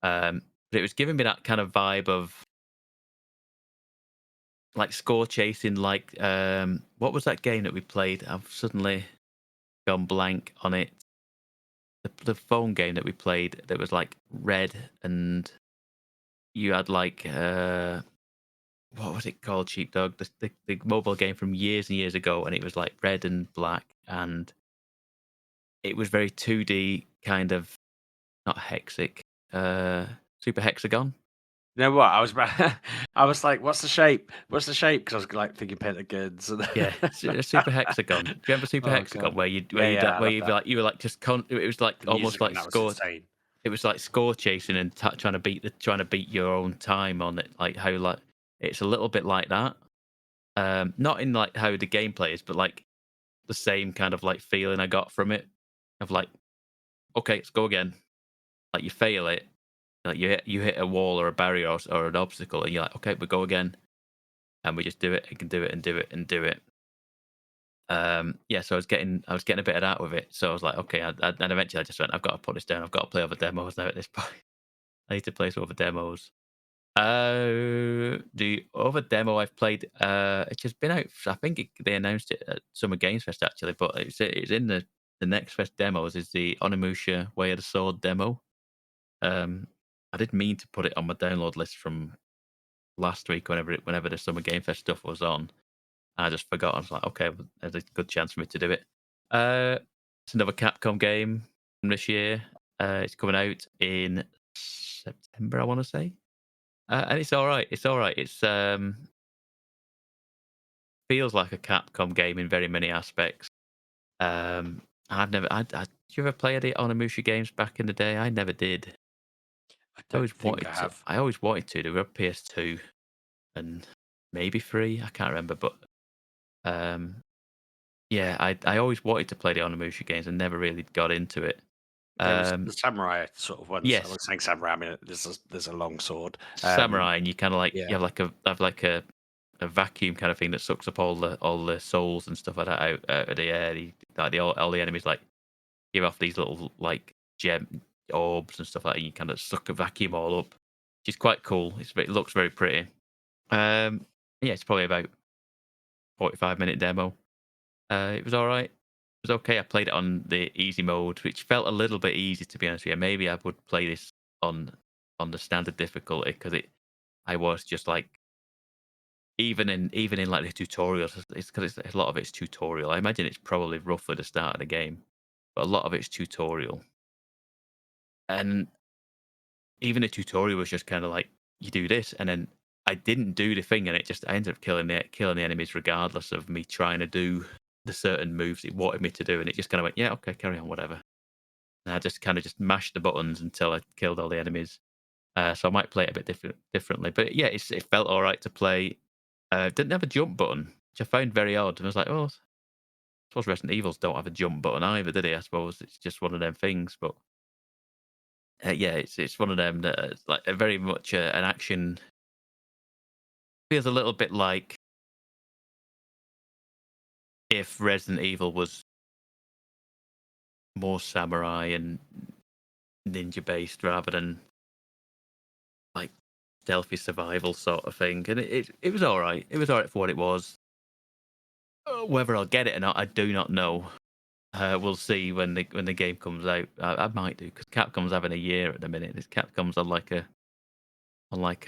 But it was giving me that kind of vibe of like score chasing. Like what was that game that we played? I've suddenly gone blank on it. The phone game that we played that was like red, and you had like what was it called? Sheepdog, the mobile game from years and years ago, and it was like red and black, and it was very 2D kind of not hexic, super hexagon. You know what? I was like, "What's the shape? What's the shape?" Because I was like thinking Pentagons. Yeah, super hexagon. Do you remember super Oh hexagon god. where you Yeah, I where love you that. like you were like just it was like The almost music on like that was score. insane. It was like score chasing and trying to beat your own time on it. Like how like it's a little bit like that. Not in like how the gameplay is, but like the same kind of like feeling I got from it of like, okay, let's go again. Like you fail it, like you hit a wall or a barrier or an obstacle, and you're like, okay, we go again, and we just do it and can do it and do it and do it. Yeah, so I was getting a bit of that with it. So I was like, okay, and eventually I just went, I've got to put this down. I've got to play other demos now at this point. I need to play some other demos. The other demo I've played, it's just been out. I think they announced it at Summer Games Fest actually, but it's in the the Next Fest demos is the Onimusha Way of the Sword demo. I did mean to put it on my download list from last week whenever the Summer Game Fest stuff was on. I just forgot. I was like, okay, well, there's a good chance for me to do it. It's another Capcom game from this year. It's coming out in September, I want to say, and it's all right. It's all right. It's feels like a Capcom game in very many aspects. I've never. Did you ever play any Onimusha games back in the day? I never did. I I don't always think wanted I to. have. I always wanted to. They were PS2 and maybe 3. I can't remember, but yeah, I always wanted to play the Onimusha games and never really got into it. There was the samurai sort of ones. I Yes, was saying samurai. I mean, there's a long sword. samurai, and you kind of like Yeah. you have like a vacuum kind of thing that sucks up all the souls and stuff like that out of the air. All the enemies like give off these little like gem orbs and stuff like that. And you kind of suck a vacuum all up, which is quite cool. It looks very pretty. Yeah, it's probably about 45-minute demo. It was all right. It was okay. I played it on the easy mode, which felt a little bit easy to be honest with you. Maybe I would play this on the standard difficulty because I was just like even in like the tutorials, it's because a lot of it's tutorial. I imagine it's probably roughly the start of the game, but a lot of it's tutorial. And even the tutorial was just kind of like you do this, and then I didn't do the thing, and I ended up killing the enemies regardless of me trying to do the certain moves it wanted me to do, and it just kind of went, yeah, okay, carry on, whatever. And I just kind of just mashed the buttons until I killed all the enemies. So I might play it a bit differently, but yeah, it felt all right to play. Didn't have a jump button, which I found very odd. And I was like, oh, I suppose Resident Evils don't have a jump button either, do they? I suppose it's just one of them things. But yeah, it's one of them that it's like a very much an action. Feels a little bit like if Resident Evil was more samurai and ninja based rather than like stealthy survival sort of thing. And it was all right. It was all right for what it was. Whether I'll get it or not, I do not know. We'll see when the game comes out. I might do because Capcom's having a year at the minute. Capcom's on like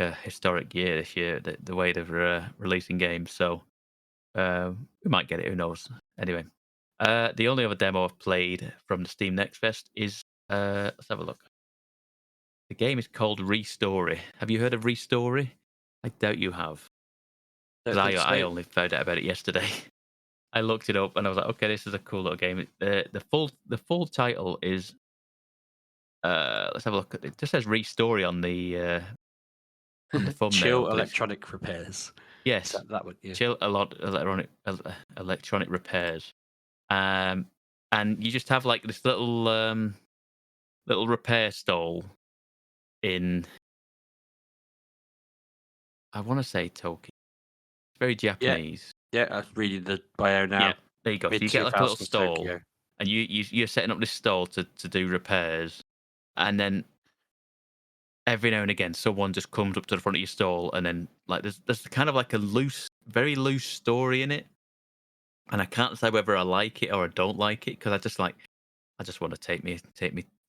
a historic year this year. The way they're releasing games, so we might get it. Who knows? Anyway, the only other demo I've played from the Steam Next Fest is let's have a look. The game is called Restory. Have you heard of Restory? I doubt you have. Don't Because think I so. only found out about it yesterday. I looked it up and I was like, okay, this is a cool little game. The full title is let's have a look. It just says Restory on the thumbnail, Chill but it's electronic repairs. Is yes, that one? Yeah. chill a lot electronic repairs. And you just have like this little repair stall in I want to say Tokyo. It's very Yeah. Japanese. Yeah. I'm reading the bio now. Yeah, there you go. So Mid you get like a little 2000s stall, Tokyo. and you're setting up this stall to do repairs, and then every now and again someone just comes up to the front of your stall, and then like there's kind of like a very loose story in it, and I can't say whether I like it or I don't like it because I just want to take me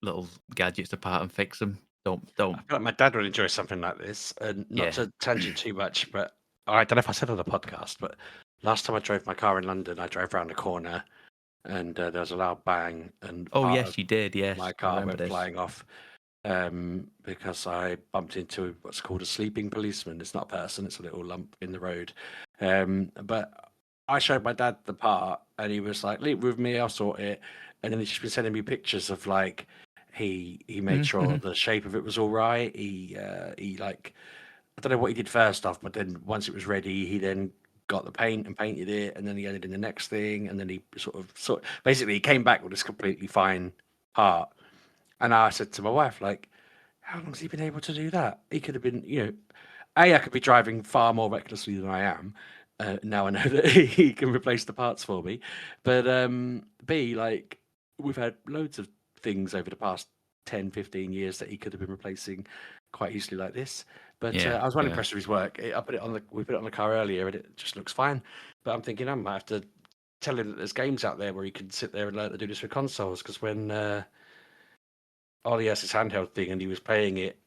little gadgets apart and fix them. I feel like my dad would enjoy something like this. And not Yeah. to tangent too much, but I don't know if I said on the podcast, but last time I drove my car in London, I drove around a corner and there was a loud bang, and Oh part yes, of you did. Yes, my I car remember went this. flying off because I bumped into what's called a sleeping policeman. It's not a person; it's a little lump in the road. But I showed my dad the part, and he was like, "Leave it with me, I'll sort it." And then he's just been sending me pictures of like he made sure Mm-hmm. the shape of it was all right. He like I don't know what he did first off, but then once it was ready, he then got the paint and painted it, and then he added in the next thing, and then he sort basically he came back with this completely fine part. And I said to my wife, like, how long has he been able to do that? He could have been, I could be driving far more recklessly than I am. Now I know that he can replace the parts for me. But B, like, we've had loads of things over the past 10, 15 years that he could have been replacing quite easily like this. But Yeah, I was well yeah. impressed with his work. We put it on the car earlier, and it just looks fine. But I'm thinking I might have to tell him that there's games out there where he can sit there and learn to do this with consoles. Because when Ollie has his handheld thing and he was playing it,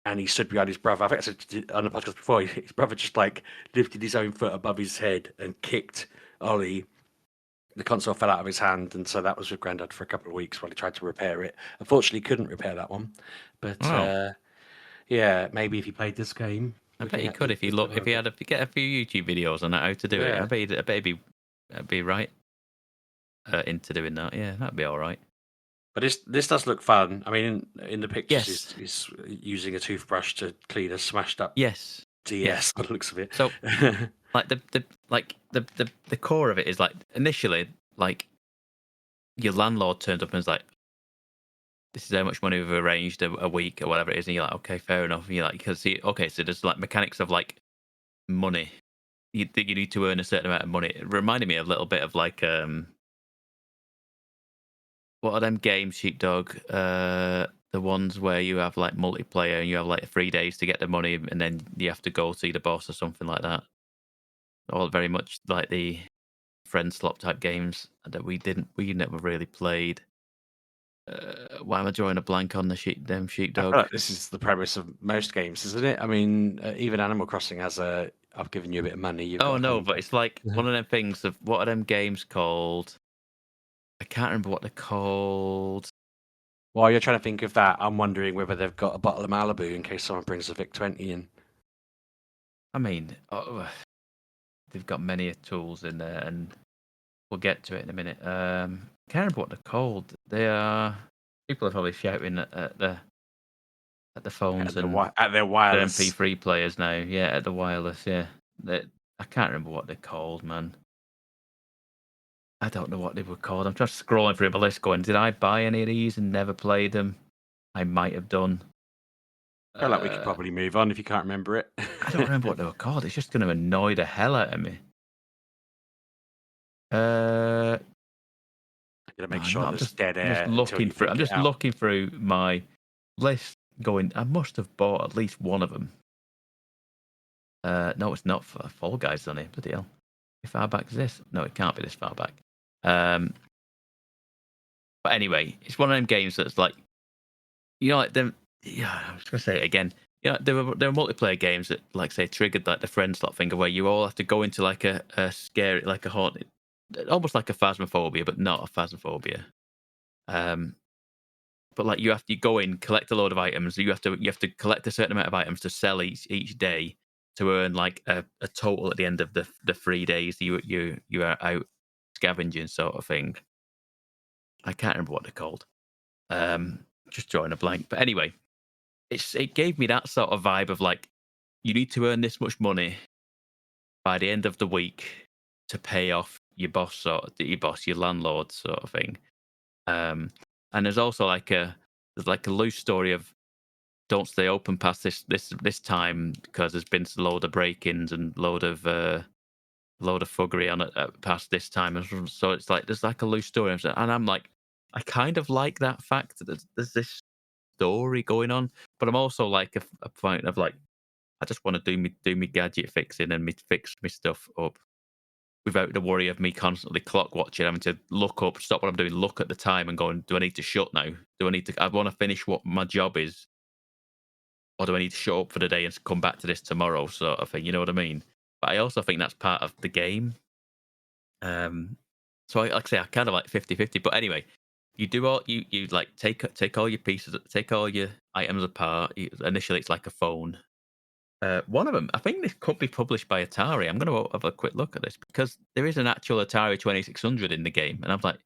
and he stood behind his brother. I think I said on the podcast before, his brother just like lifted his own foot above his head and kicked Ollie. The console fell out of his hand, and so that was with Grandad for a couple of weeks while he tried to repair it. Unfortunately, couldn't repair that one. But Oh, yeah, maybe if he played this game, I bet looking he at could if he the look if he had if he get a few YouTube videos on how to do it. yeah. I bet he'd be right into doing that. Yeah, that'd be all right. But this does look fun. I mean, in the pictures, Yes, he's using a toothbrush to clean a smashed up yes, yes. DS. By the looks of it. So like the core of it is like initially like your landlord turns up and is like, this is how much money we've arranged a week or whatever it is, and you're like, okay, fair enough. And you're like, because see, okay, so there's like mechanics of like money. You think you need to earn a certain amount of money. It reminded me a little bit of like what are them games, Sheepdog? The ones where you have like multiplayer and you have like 3 days to get the money, and then you have to go see the boss or something like that. All very much like the friend slot type games that we never really played. Why am I drawing a blank on them I Sheepdog? feel like this is the premise of most games, isn't it? I mean, even Animal Crossing has a I've given you a bit of money, you've got Oh to no, come but back. it's like one of them things of what are them games called? I can't remember what they're called. While you're trying to think of that, I'm wondering whether they've got a bottle of Malibu in case someone brings a Vic 20 in. I mean, they've got many tools in there, and we'll get to it in a minute. Can't remember what they're called. They are people are probably shouting at the phones and At their the wireless. MP3 players now. Yeah, at the wireless. Yeah, I can't remember what they're called, man. I don't know what they were called. I'm just scrolling through my list, going, did I buy any of these and never played them? I might have done. I feel like we could Uh, probably move on if you can't remember it. I don't remember what they were called. It's just going to annoy the hell out of me. Uh, I'm gonna make no, sure no, there's dead air until you I'm think it just out. looking through my list, going. I must have bought at least one of them. No, it's not. For Fall Guys on it. Bloody hell! How far back is this? No, it can't be this far back. But anyway, it's one of them games that's like, like them. Yeah, I was gonna say it again. Yeah, there were multiplayer games that, like, say, triggered like the friend slot thing, where you all have to go into like a scary, like a haunted, almost like a phasmophobia, but not a phasmophobia. But like you go in, collect a load of items. You have to collect a certain amount of items to sell each day to earn like a total at the end of the 3 days you are out scavenging, sort of thing. I can't remember what they're called. Just drawing a blank. But anyway, it gave me that sort of vibe of like, you need to earn this much money by the end of the week to pay off your boss, your landlord, sort of thing. And there's also like a loose story of, don't stay open past this time because there's been a load of break-ins and load of fuggery on it past this time. And so it's like there's like a loose story, and I'm like, I kind of like that fact that there's this story going on, but I'm also like a point of like, I just want to do me gadget fixing and fix my stuff up without the worry of me constantly clock watching, having to look up, stop what I'm doing, look at the time, and going, do I need to shut now? I want to finish what my job is, or do I need to shut up for the day and come back to this tomorrow, sort of thing? You know what I mean? But I also think that's part of the game. So like I say, I kind of like 50-50. But anyway, you do all you like take all your pieces, take all your items apart. Initially, it's like a phone. One of them, I think this could be published by Atari. I'm going to have a quick look at this because there is an actual Atari 2600 in the game, and I'm like,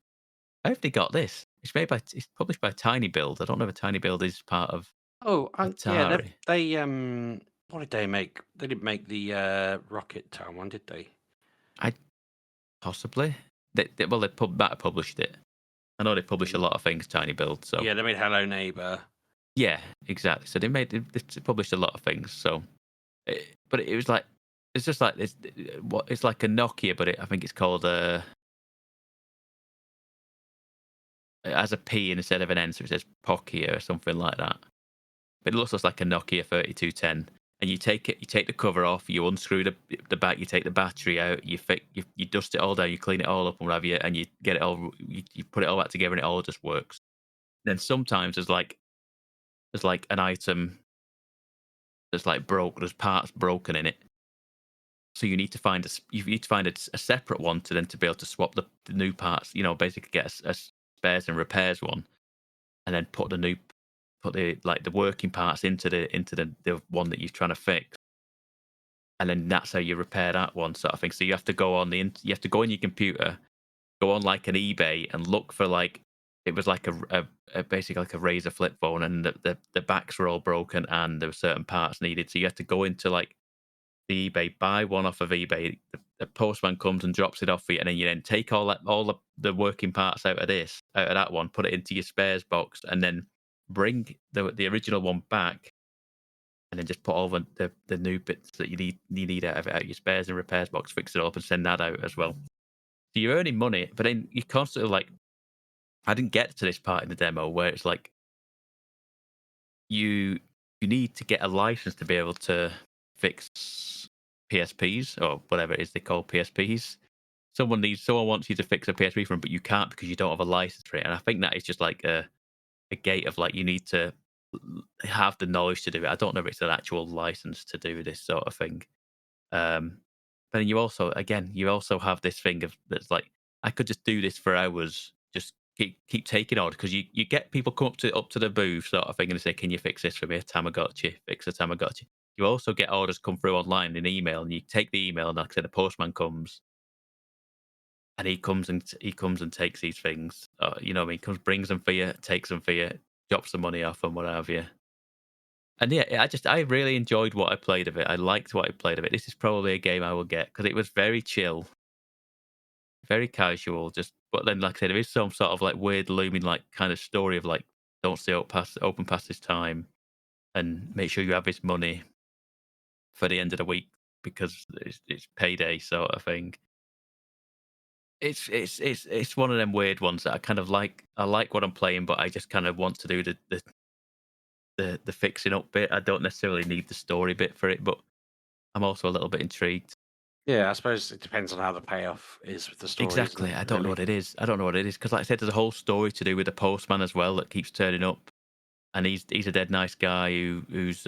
how have they got this? It's published by Tiny Build. I don't know if Tiny Build is part of Oh, yeah, Atari. what did they make? They didn't make the Rocket Town one, did they? I possibly well might have published it. I know they publish a lot of things, Tiny Build. So Yeah, they made Hello Neighbor. yeah, exactly. So they published a lot of things. So, but it was like, it's just like this. It's like a Nokia, but I think it's called it has a P instead of an N, so it says Pokia or something like that. But it looks just like a Nokia 3210. and you take the cover off, you unscrew the back, you take the battery out, you dust it all down, you clean it all up and whatever, and you get it all, you put it all back together, and it all just works. Then sometimes there's like an item that's like broke, there's parts broken in it, so you need to find a separate one to then to be able to swap the new parts. Basically get a spares and repairs one, and then put the working parts into the one that you're trying to fix, and then that's how you repair that one, sort of thing. So you have to go on your computer, go on like an eBay and look for like, it was like a basically like a Razor flip phone, and the backs were all broken and there were certain parts needed. So you have to go into like the eBay, buy one off of eBay. The postman comes and drops it off for you, and then you then take all the working parts out of that one, put it into your spares box, and then bring the original one back, and then just put all the new bits that you need out of your spares and repairs box, fix it up, and send that out as well. So you're earning money, but then you constantly like. I didn't get to this part in the demo where it's like you need to get a license to be able to fix PSPs or whatever it is they call PSPs. Someone wants you to fix a PSP for them, but you can't because you don't have a license for it. And I think that is just like a gate of like, you need to have the knowledge to do it. I don't know if it's an actual license to do this sort of thing. But then you also have this thing of that's like, I could just do this for hours, just keep taking orders, because you get people come up to the booth sort of thing and say, can you fix this for me? A Tamagotchi, fix a Tamagotchi. You also get orders come through online in email, and you take the email, and like I said, the postman comes, and he comes and takes these things. You know what I mean? Comes, brings them for you, takes them for you, drops the money off, and what have you. And yeah, I really enjoyed what I played of it. I liked what I played of it. This is probably a game I will get because it was very chill, very casual. But then, like I said, there is some sort of like weird looming like kind of story of like, don't stay open past this time, and make sure you have this money for the end of the week because it's payday sort of thing. It's one of them weird ones that I kind of like. I like what I'm playing, but I just kind of want to do the fixing up bit. I don't necessarily need the story bit for it, but I'm also a little bit intrigued. Yeah, I suppose it depends on how the payoff is with the story, isn't Exactly. it? I don't know Really? what it is. Because, like I said, there's a whole story to do with the postman as well that keeps turning up, and he's a dead nice guy who's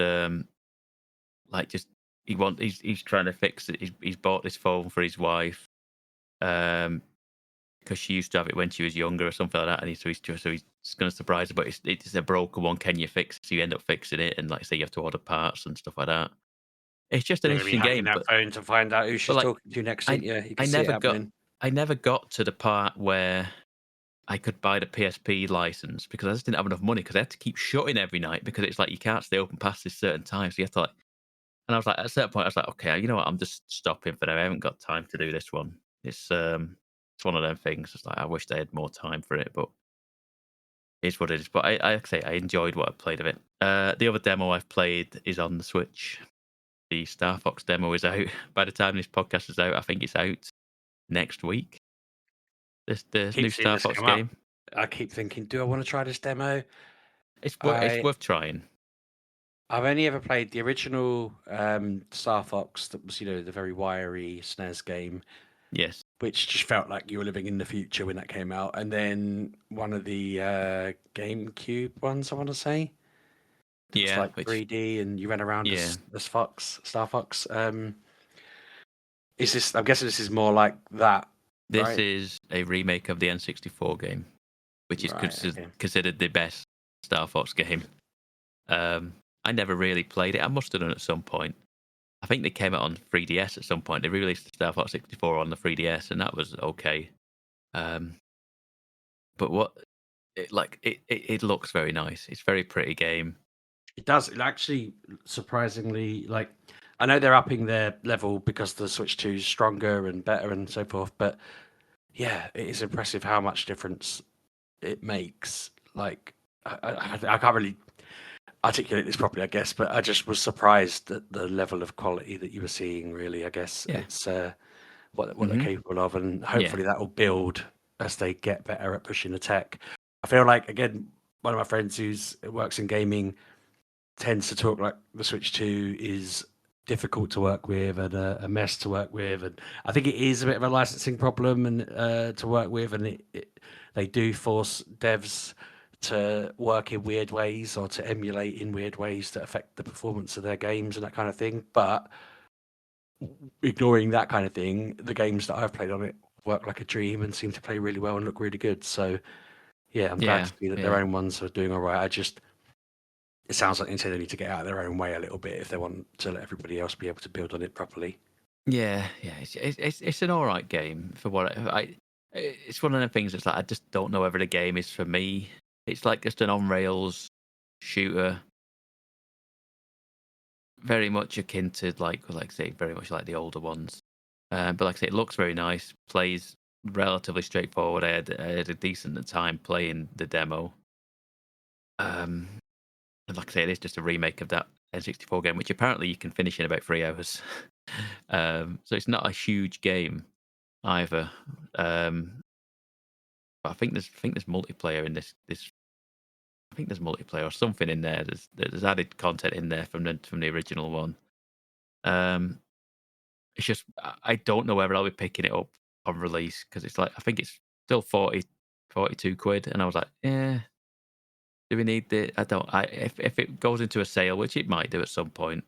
like just he's trying to fix it. He's bought this phone for his wife, because she used to have it when she was younger or something like that, and he's going to surprise her, but it's a broken one. Can you fix it? So you end up fixing it, and like I say, you have to order parts and stuff like that. It's just an You're gonna be interesting hacking game, that but phone to find out who she's like talking to next, I ain't you? You I can see it never got happening. I never got to the part where I could buy the PSP license because I just didn't have enough money because I had to keep shutting every night because it's like you can't stay open past this certain time. So you have to like, and I was like, at a certain point, I was like, okay, you know what? I'm just stopping for now. I haven't got time to do this one. It's one of them things. It's like I wish they had more time for it, but it's what it is. But I like I say I enjoyed what I played of it. The other demo I've played is on the Switch. The Star Fox demo is out. By the time this podcast is out, I think it's out next week. The Keep new seeing Star this Fox come up. game. I keep thinking, do I want to try this demo? It's I worth trying. I've only ever played the original Star Fox that was, the very wiry SNES game, Yes. which just felt like you were living in the future when that came out. And then one of the GameCube ones, I want to say, that was Yeah. like Which 3D and you ran around yeah. as Star Fox. Is this? I'm guessing this is more like that, This right? is a remake of the N64 game, which is Right. Okay. considered the best Star Fox game. I never really played it. I must have done it at some point. I think they came out on 3DS at some point. They released Star Fox 64 on the 3DS, and that was okay. But it looks very nice. It's a very pretty game. It does. It actually surprisingly like. I know they're upping their level because the Switch 2 is stronger and better and so forth, but yeah, it is impressive how much difference it makes. Like, I can't really articulate this properly, I guess, but I just was surprised at the level of quality that you were seeing. Really, I guess Yeah. it's what they're Hmm. capable of, and Yeah. hopefully that will build as they get better at pushing the tech. I feel like again, one of my friends who works in gaming tends to talk like the Switch 2 is difficult to work with and a mess to work with, and I think it is a bit of a licensing problem and to work with, and they do force devs to work in weird ways or to emulate in weird ways that affect the performance of their games and that kind of thing. But ignoring that kind of thing, the games that I've played on it work like a dream and seem to play really well and look really good. So yeah, I'm glad Yeah, to see that yeah. their own ones are doing all right. It sounds like Nintendo need to get out of their own way a little bit if they want to let everybody else be able to build on it properly. Yeah, yeah, it's an all right game for what it's one of the things that's like I just don't know whether the game is for me. It's like just an on rails shooter, very much akin to like I say, very much like the older ones. But like I say, it looks very nice. Plays relatively straightforward. I had a decent time playing the demo. And like I say, it is just a remake of that N64 game, which apparently you can finish in about 3 hours. So it's not a huge game either. But I think there's multiplayer in this. I think there's multiplayer or something in there. There's added content in there from the original one. Um, it's just I don't know whether I'll be picking it up on release because it's like I think it's still 42 quid, and I was like, yeah, do we need the? I don't. If it goes into a sale, which it might do at some point.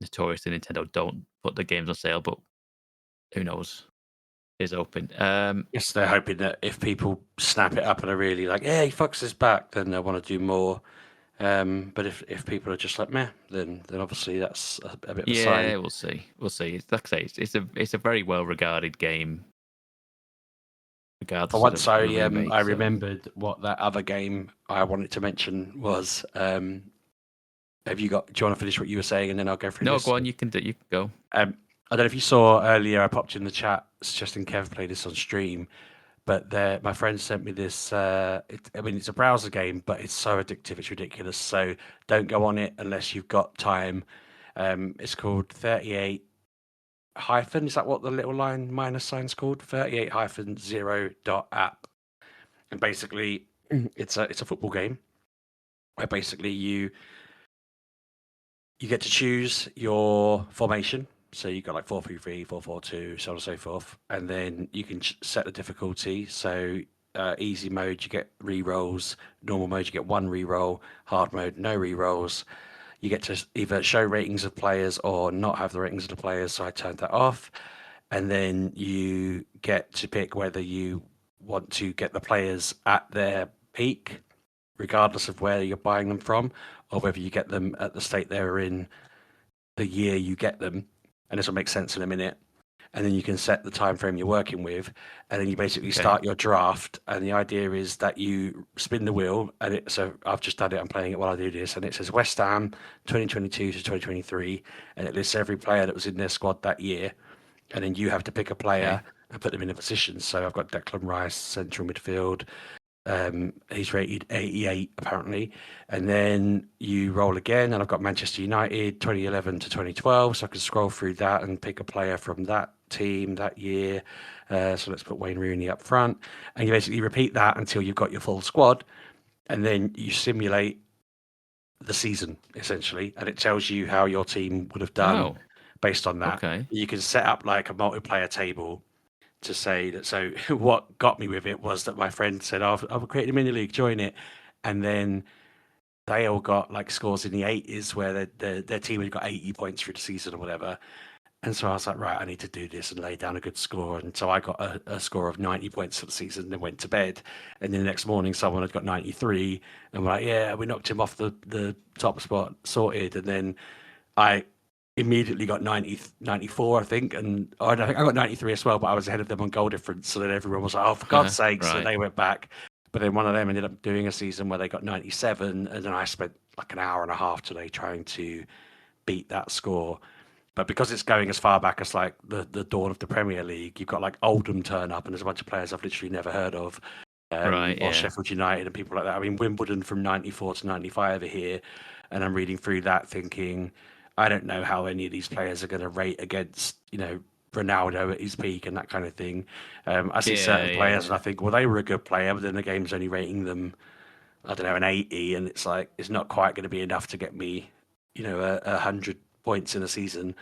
Notoriously, Nintendo don't put the games on sale, but who knows? Is open. Yes, they're hoping that if people snap it up and are really like, "Yeah, he fucks his back," then they'll want to do more. But if people are just like meh, then obviously that's a bit of a sign. Yeah, we'll see. We'll see. It's, like I say, it's a very well regarded game, For regardless of once, the I remake. So remembered what that other game I wanted to mention was. Have you got? Do you want to finish what you were saying, and then I'll go through no, this? go on. You can do. You can go. I don't know if you saw earlier. I popped in the chat suggesting Kev play this on stream, but my friend sent me this. I mean, it's a browser game, but it's so addictive, it's ridiculous. So don't go on it unless you've got time. It's called 38 hyphen. Is that what the little line minus sign's called? 38 hyphen 0 dot app. And basically, it's a football game where basically you get to choose your formation. So you got like 4-3-3, 4-4-2, so on and so forth, and then you can set the difficulty. So easy mode, you get re-rolls. Normal mode, you get one re-roll. Hard mode, no re-rolls. You get to either show ratings of players or not have the ratings of the players. So I turned that off, and then you get to pick whether you want to get the players at their peak, regardless of where you're buying them from, or whether you get them at the state they're in the year you get them. And this will make sense in a minute. And then you can set the time frame you're working with, and then you basically Okay. start your draft. And the idea is that you spin the wheel, and so I've just done it. I'm playing it while I do this, and it says West Ham 2022 to 2023, and it lists every player that was in their squad that year. And then you have to pick a player and put them in a position. So I've got Declan Rice, central midfield. He's rated 88 apparently, and then you roll again, and I've got Manchester United 2011 to 2012, so I can scroll through that and pick a player from that team that year. So let's put Wayne Rooney up front, and you basically repeat that until you've got your full squad, and then you simulate the season essentially, and it tells you how your team would have done Oh, based on that. okay. You can set up like a multiplayer table to say that. So what got me with it was that my friend said, I've created a mini league, join it. And then they all got like scores in the 80s where their team had got 80 points through the season or whatever. And so I was like, right, I need to do this and lay down a good score. And so I got a score of 90 points for the season and then went to bed. And then the next morning, someone had got 93. And we're like, yeah, we knocked him off the top spot, sorted. And then I immediately got 94, I think. And I think I got 93 as well, but I was ahead of them on goal difference. So then everyone was like, oh, for God's sake. So Right. they went back. But then one of them ended up doing a season where they got 97. And then I spent like an hour and a half today trying to beat that score. But because it's going as far back as like the dawn of the Premier League, you've got like Oldham turn up, and there's a bunch of players I've literally never heard of, Right. or Yeah. Sheffield United and people like that. I mean, Wimbledon from '94 to '95 are here, and I'm reading through that thinking, I don't know how any of these players are going to rate against Ronaldo at his peak and that kind of thing. I see certain players and I think, well, they were a good player, but then the game's only rating them I don't know, an 80, and it's like it's not quite going to be enough to get me, 100 points in a season.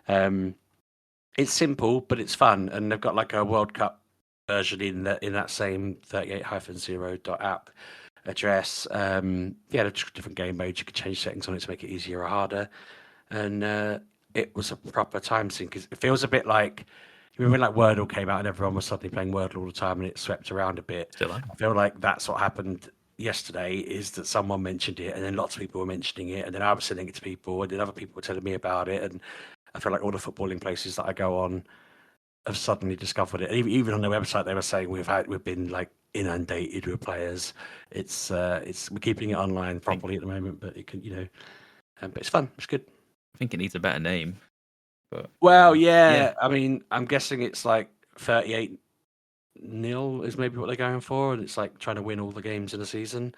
It's simple, but it's fun, and they've got like a World Cup version in that same 38-0.app address. Yeah, there's different game modes. You could change settings on it to make it easier or harder, and it was a proper time sink because it feels a bit like. You remember when like Wordle came out and everyone was suddenly playing Wordle all the time and it swept around a bit. Still am. I feel like that's what happened yesterday. Is that someone mentioned it and then lots of people were mentioning it and then I was sending it to people and then other people were telling me about it and I feel like all the footballing places that I go on have suddenly discovered it. And even on their website, they were saying we've been like inundated with players. We're keeping it online properly at the moment, but it can but it's fun. It's good. I think it needs a better name. But Well, yeah. I mean, I'm guessing it's like 38-0 is maybe what they're going for, and it's like trying to win all the games in a season.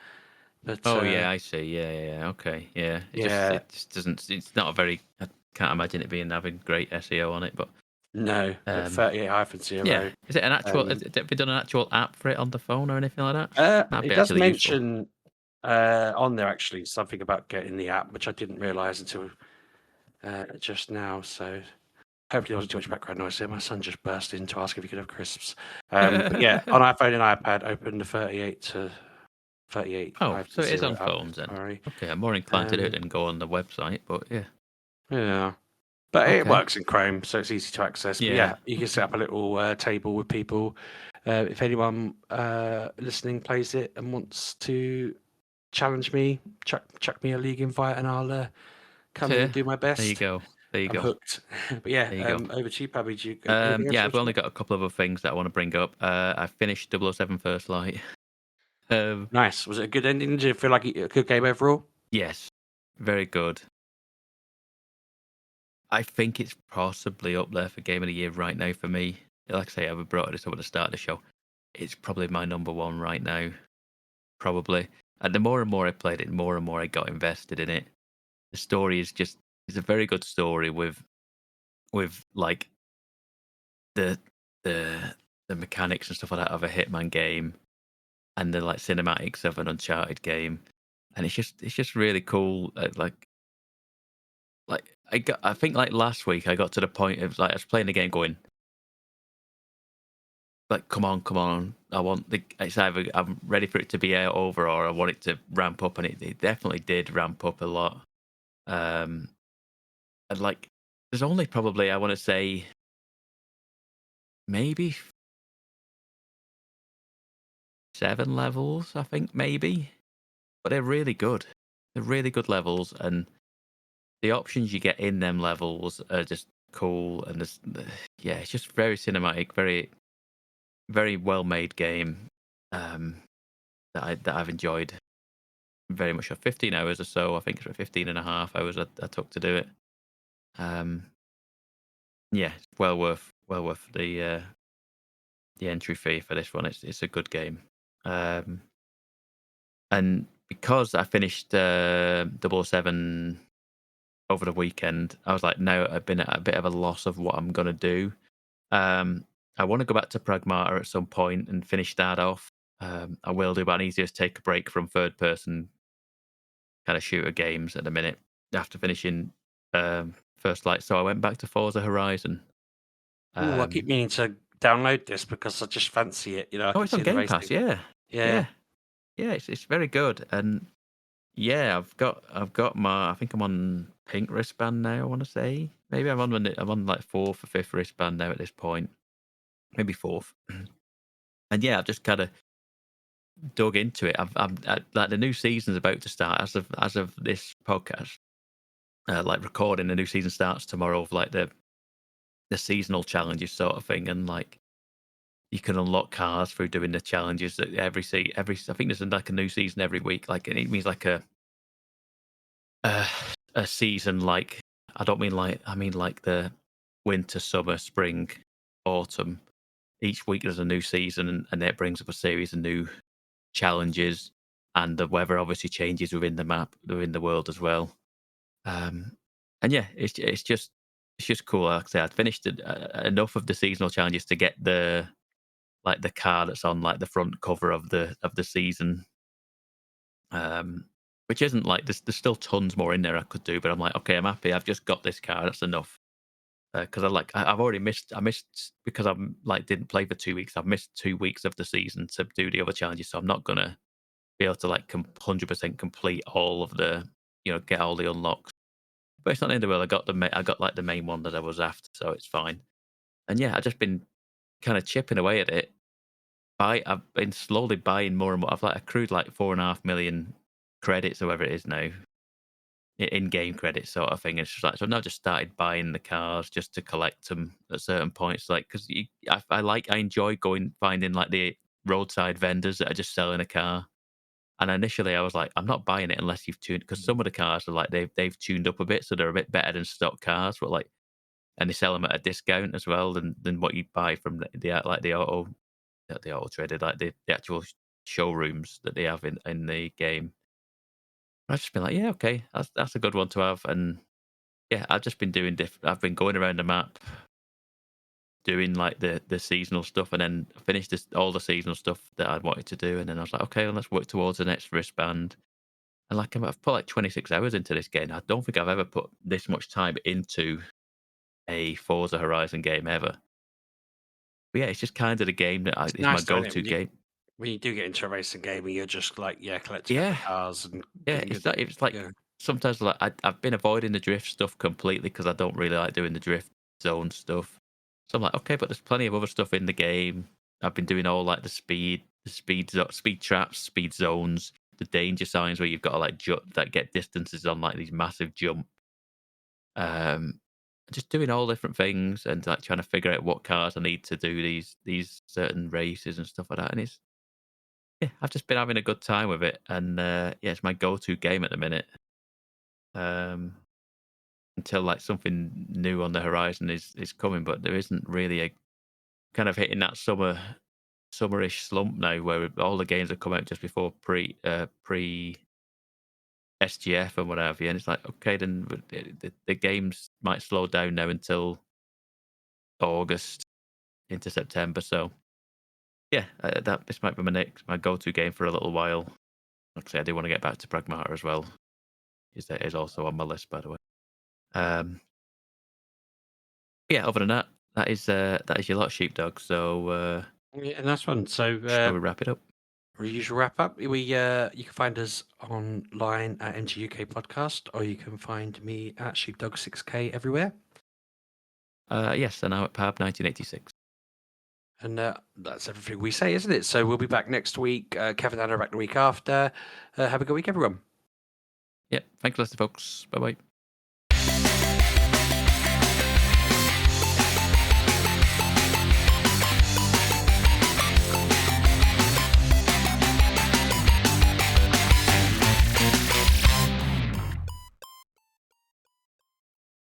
But Oh yeah, I see. Yeah. Okay. Yeah. yeah, It just doesn't. It's not a very. I can't imagine it being having great SEO on it, but no, but 38-0. yeah. Is it an actual? Have we done an actual app for it on the phone or anything like that? That'd It be does actually useful. mention on there actually something about getting the app, which I didn't realise until just now. So hopefully there wasn't too much background noise there. My son just burst in to ask if he could have crisps. But yeah, on iPhone and iPad, open the 38 to 38. Oh, so it is on app, phones then. sorry. Okay, I'm more inclined to do it than go on the website, but yeah. Yeah. But it Okay. works in Chrome, so it's easy to access. But Yeah. yeah, you can set up a little table with people. If anyone listening plays it and wants to challenge me, chuck me a league invite, and I'll come in and do my best. There you go. I'm hooked. But yeah, There you go. over to you, Pabby. Do you anything else Yeah, you I've want only to got a couple of other things that I want to bring up. I finished 007 First Light. Nice. Was it a good ending? Did you feel like a good game overall? Yes, very good. I think it's possibly up there for Game of the Year right now for me. Like I say, I brought this up at the start of the show. It's probably my number one right now, probably. And the more and more I played it, the more and more I got invested in it. The story is it's a very good story with like the the mechanics and stuff like that of a Hitman game and the like cinematics of an Uncharted game, and it's just really cool. I think like last week I got to the point of like I was playing the game going like come on, it's either I'm ready for it to be over or I want it to ramp up, and it definitely did ramp up a lot. And like there's only probably I want to say maybe 7 levels, I think maybe, but they're really good. They're really good levels, and the options you get in them levels are just cool. And yeah, it's just very cinematic, very very well made game that I've enjoyed very much. 15 hours or so, I think it's about 15 and a half hours I took to do it. Yeah, it's well worth the entry fee for this one. It's a good game. And because I finished 007 over the weekend, I was like, no, I've been at a bit of a loss of what I'm going to do. I want to go back to Pragmata at some point and finish that off. I will do, but I need to just take a break from third person kind of shooter games at the minute after finishing First Light. So I went back to Forza Horizon. Ooh, I keep meaning to download this because I just fancy it. I can It's on see the Game Pass, racing. yeah. Yeah. It's very good. And yeah, I've got my, I think I'm on pink wristband now, I want to say. Maybe I'm on like fourth or fifth wristband now at this point. Maybe fourth. And yeah, I've just kind of dug into it. Like the new season's about to start as of this podcast. Like recording, the new season starts tomorrow of like the seasonal challenges sort of thing, and like you can unlock cars through doing the challenges that every I think there's like a new season every week. Like it means like a season, like I mean like the winter, summer, spring, autumn. Each week there's a new season, and it brings up a series of new challenges, and the weather obviously changes within the map, within the world as well. And yeah, it's just cool. Like I say, I'd finished enough of the seasonal challenges to get the car that's on like the front cover of the season which isn't like there's still tons more in there I could do, but I'm like, okay, I'm happy. I've just got this car. That's enough. Because I've already missed. I missed because I'm like didn't play for 2 weeks. I've missed 2 weeks of the season to do the other challenges, so I'm not gonna be able to like 100% complete all of the get all the unlocks. But it's not the end of the world. I got like the main one that I was after, so it's fine. And yeah, I've just been kind of chipping away at it. I've been slowly buying more and more. I've like accrued like 4.5 million credits or whatever it is now, in-game credits sort of thing. It's just like so I've now just started buying the cars just to collect them at certain points. Like because I enjoy going finding like the roadside vendors that are just selling a car. And initially I was like, I'm not buying it unless you've tuned because some of the cars are like they've tuned up a bit, so they're a bit better than stock cars. But like and they sell them at a discount as well than what you buy from the auto not the auto trader, like the actual showrooms that they have in the game. I've just been like, yeah, okay, that's a good one to have. And yeah, I've just been doing I've been going around the map doing like the seasonal stuff, and then finished all the seasonal stuff that I wanted to do, and then I was like, okay, well, let's work towards the next wristband. And like I've put like 26 hours into this game. I don't think I've ever put this much time into a Forza Horizon game ever. But yeah, it's just kind of the game that It's is my nice, though, isn't it, go-to game. when you do get into a racing game and you're just like, yeah, collecting other Yeah, cars and yeah, getting good. it's like Yeah. sometimes like I've been avoiding the drift stuff completely because I don't really like doing the drift zone stuff. So I'm like, okay, but there's plenty of other stuff in the game. I've been doing all like speed traps, speed zones, the danger signs where you've got to like that get distances on like these massive jump. Um, just doing all different things and like trying to figure out what cars I need to do these certain races and stuff like that. And it's yeah, I've just been having a good time with it, and yeah, it's my go-to game at the minute. Um, until like something new on the horizon is coming, but there isn't really a kind of hitting that summerish slump now where all the games have come out just before pre SGF and what have you, and it's like okay, then the games might slow down now until August into September. So yeah, that this might be my go-to game for a little while. Like I say, I do want to get back to Pragmata as well. Is also on my list, by the way. Um, yeah, other than that, that is your lot, sheepdog. So Yeah, and that's one. So, shall we wrap it up? our usual wrap up. You can find us online at Mgukpodcast, or you can find me at Sheepdog6K everywhere. Yes, and now at Pab 1986. And that's everything we say, isn't it? So we'll be back next week. Kev and Anna are back the week after. Have a good week, everyone. Yep. Thanks, a lot, folks. Bye bye.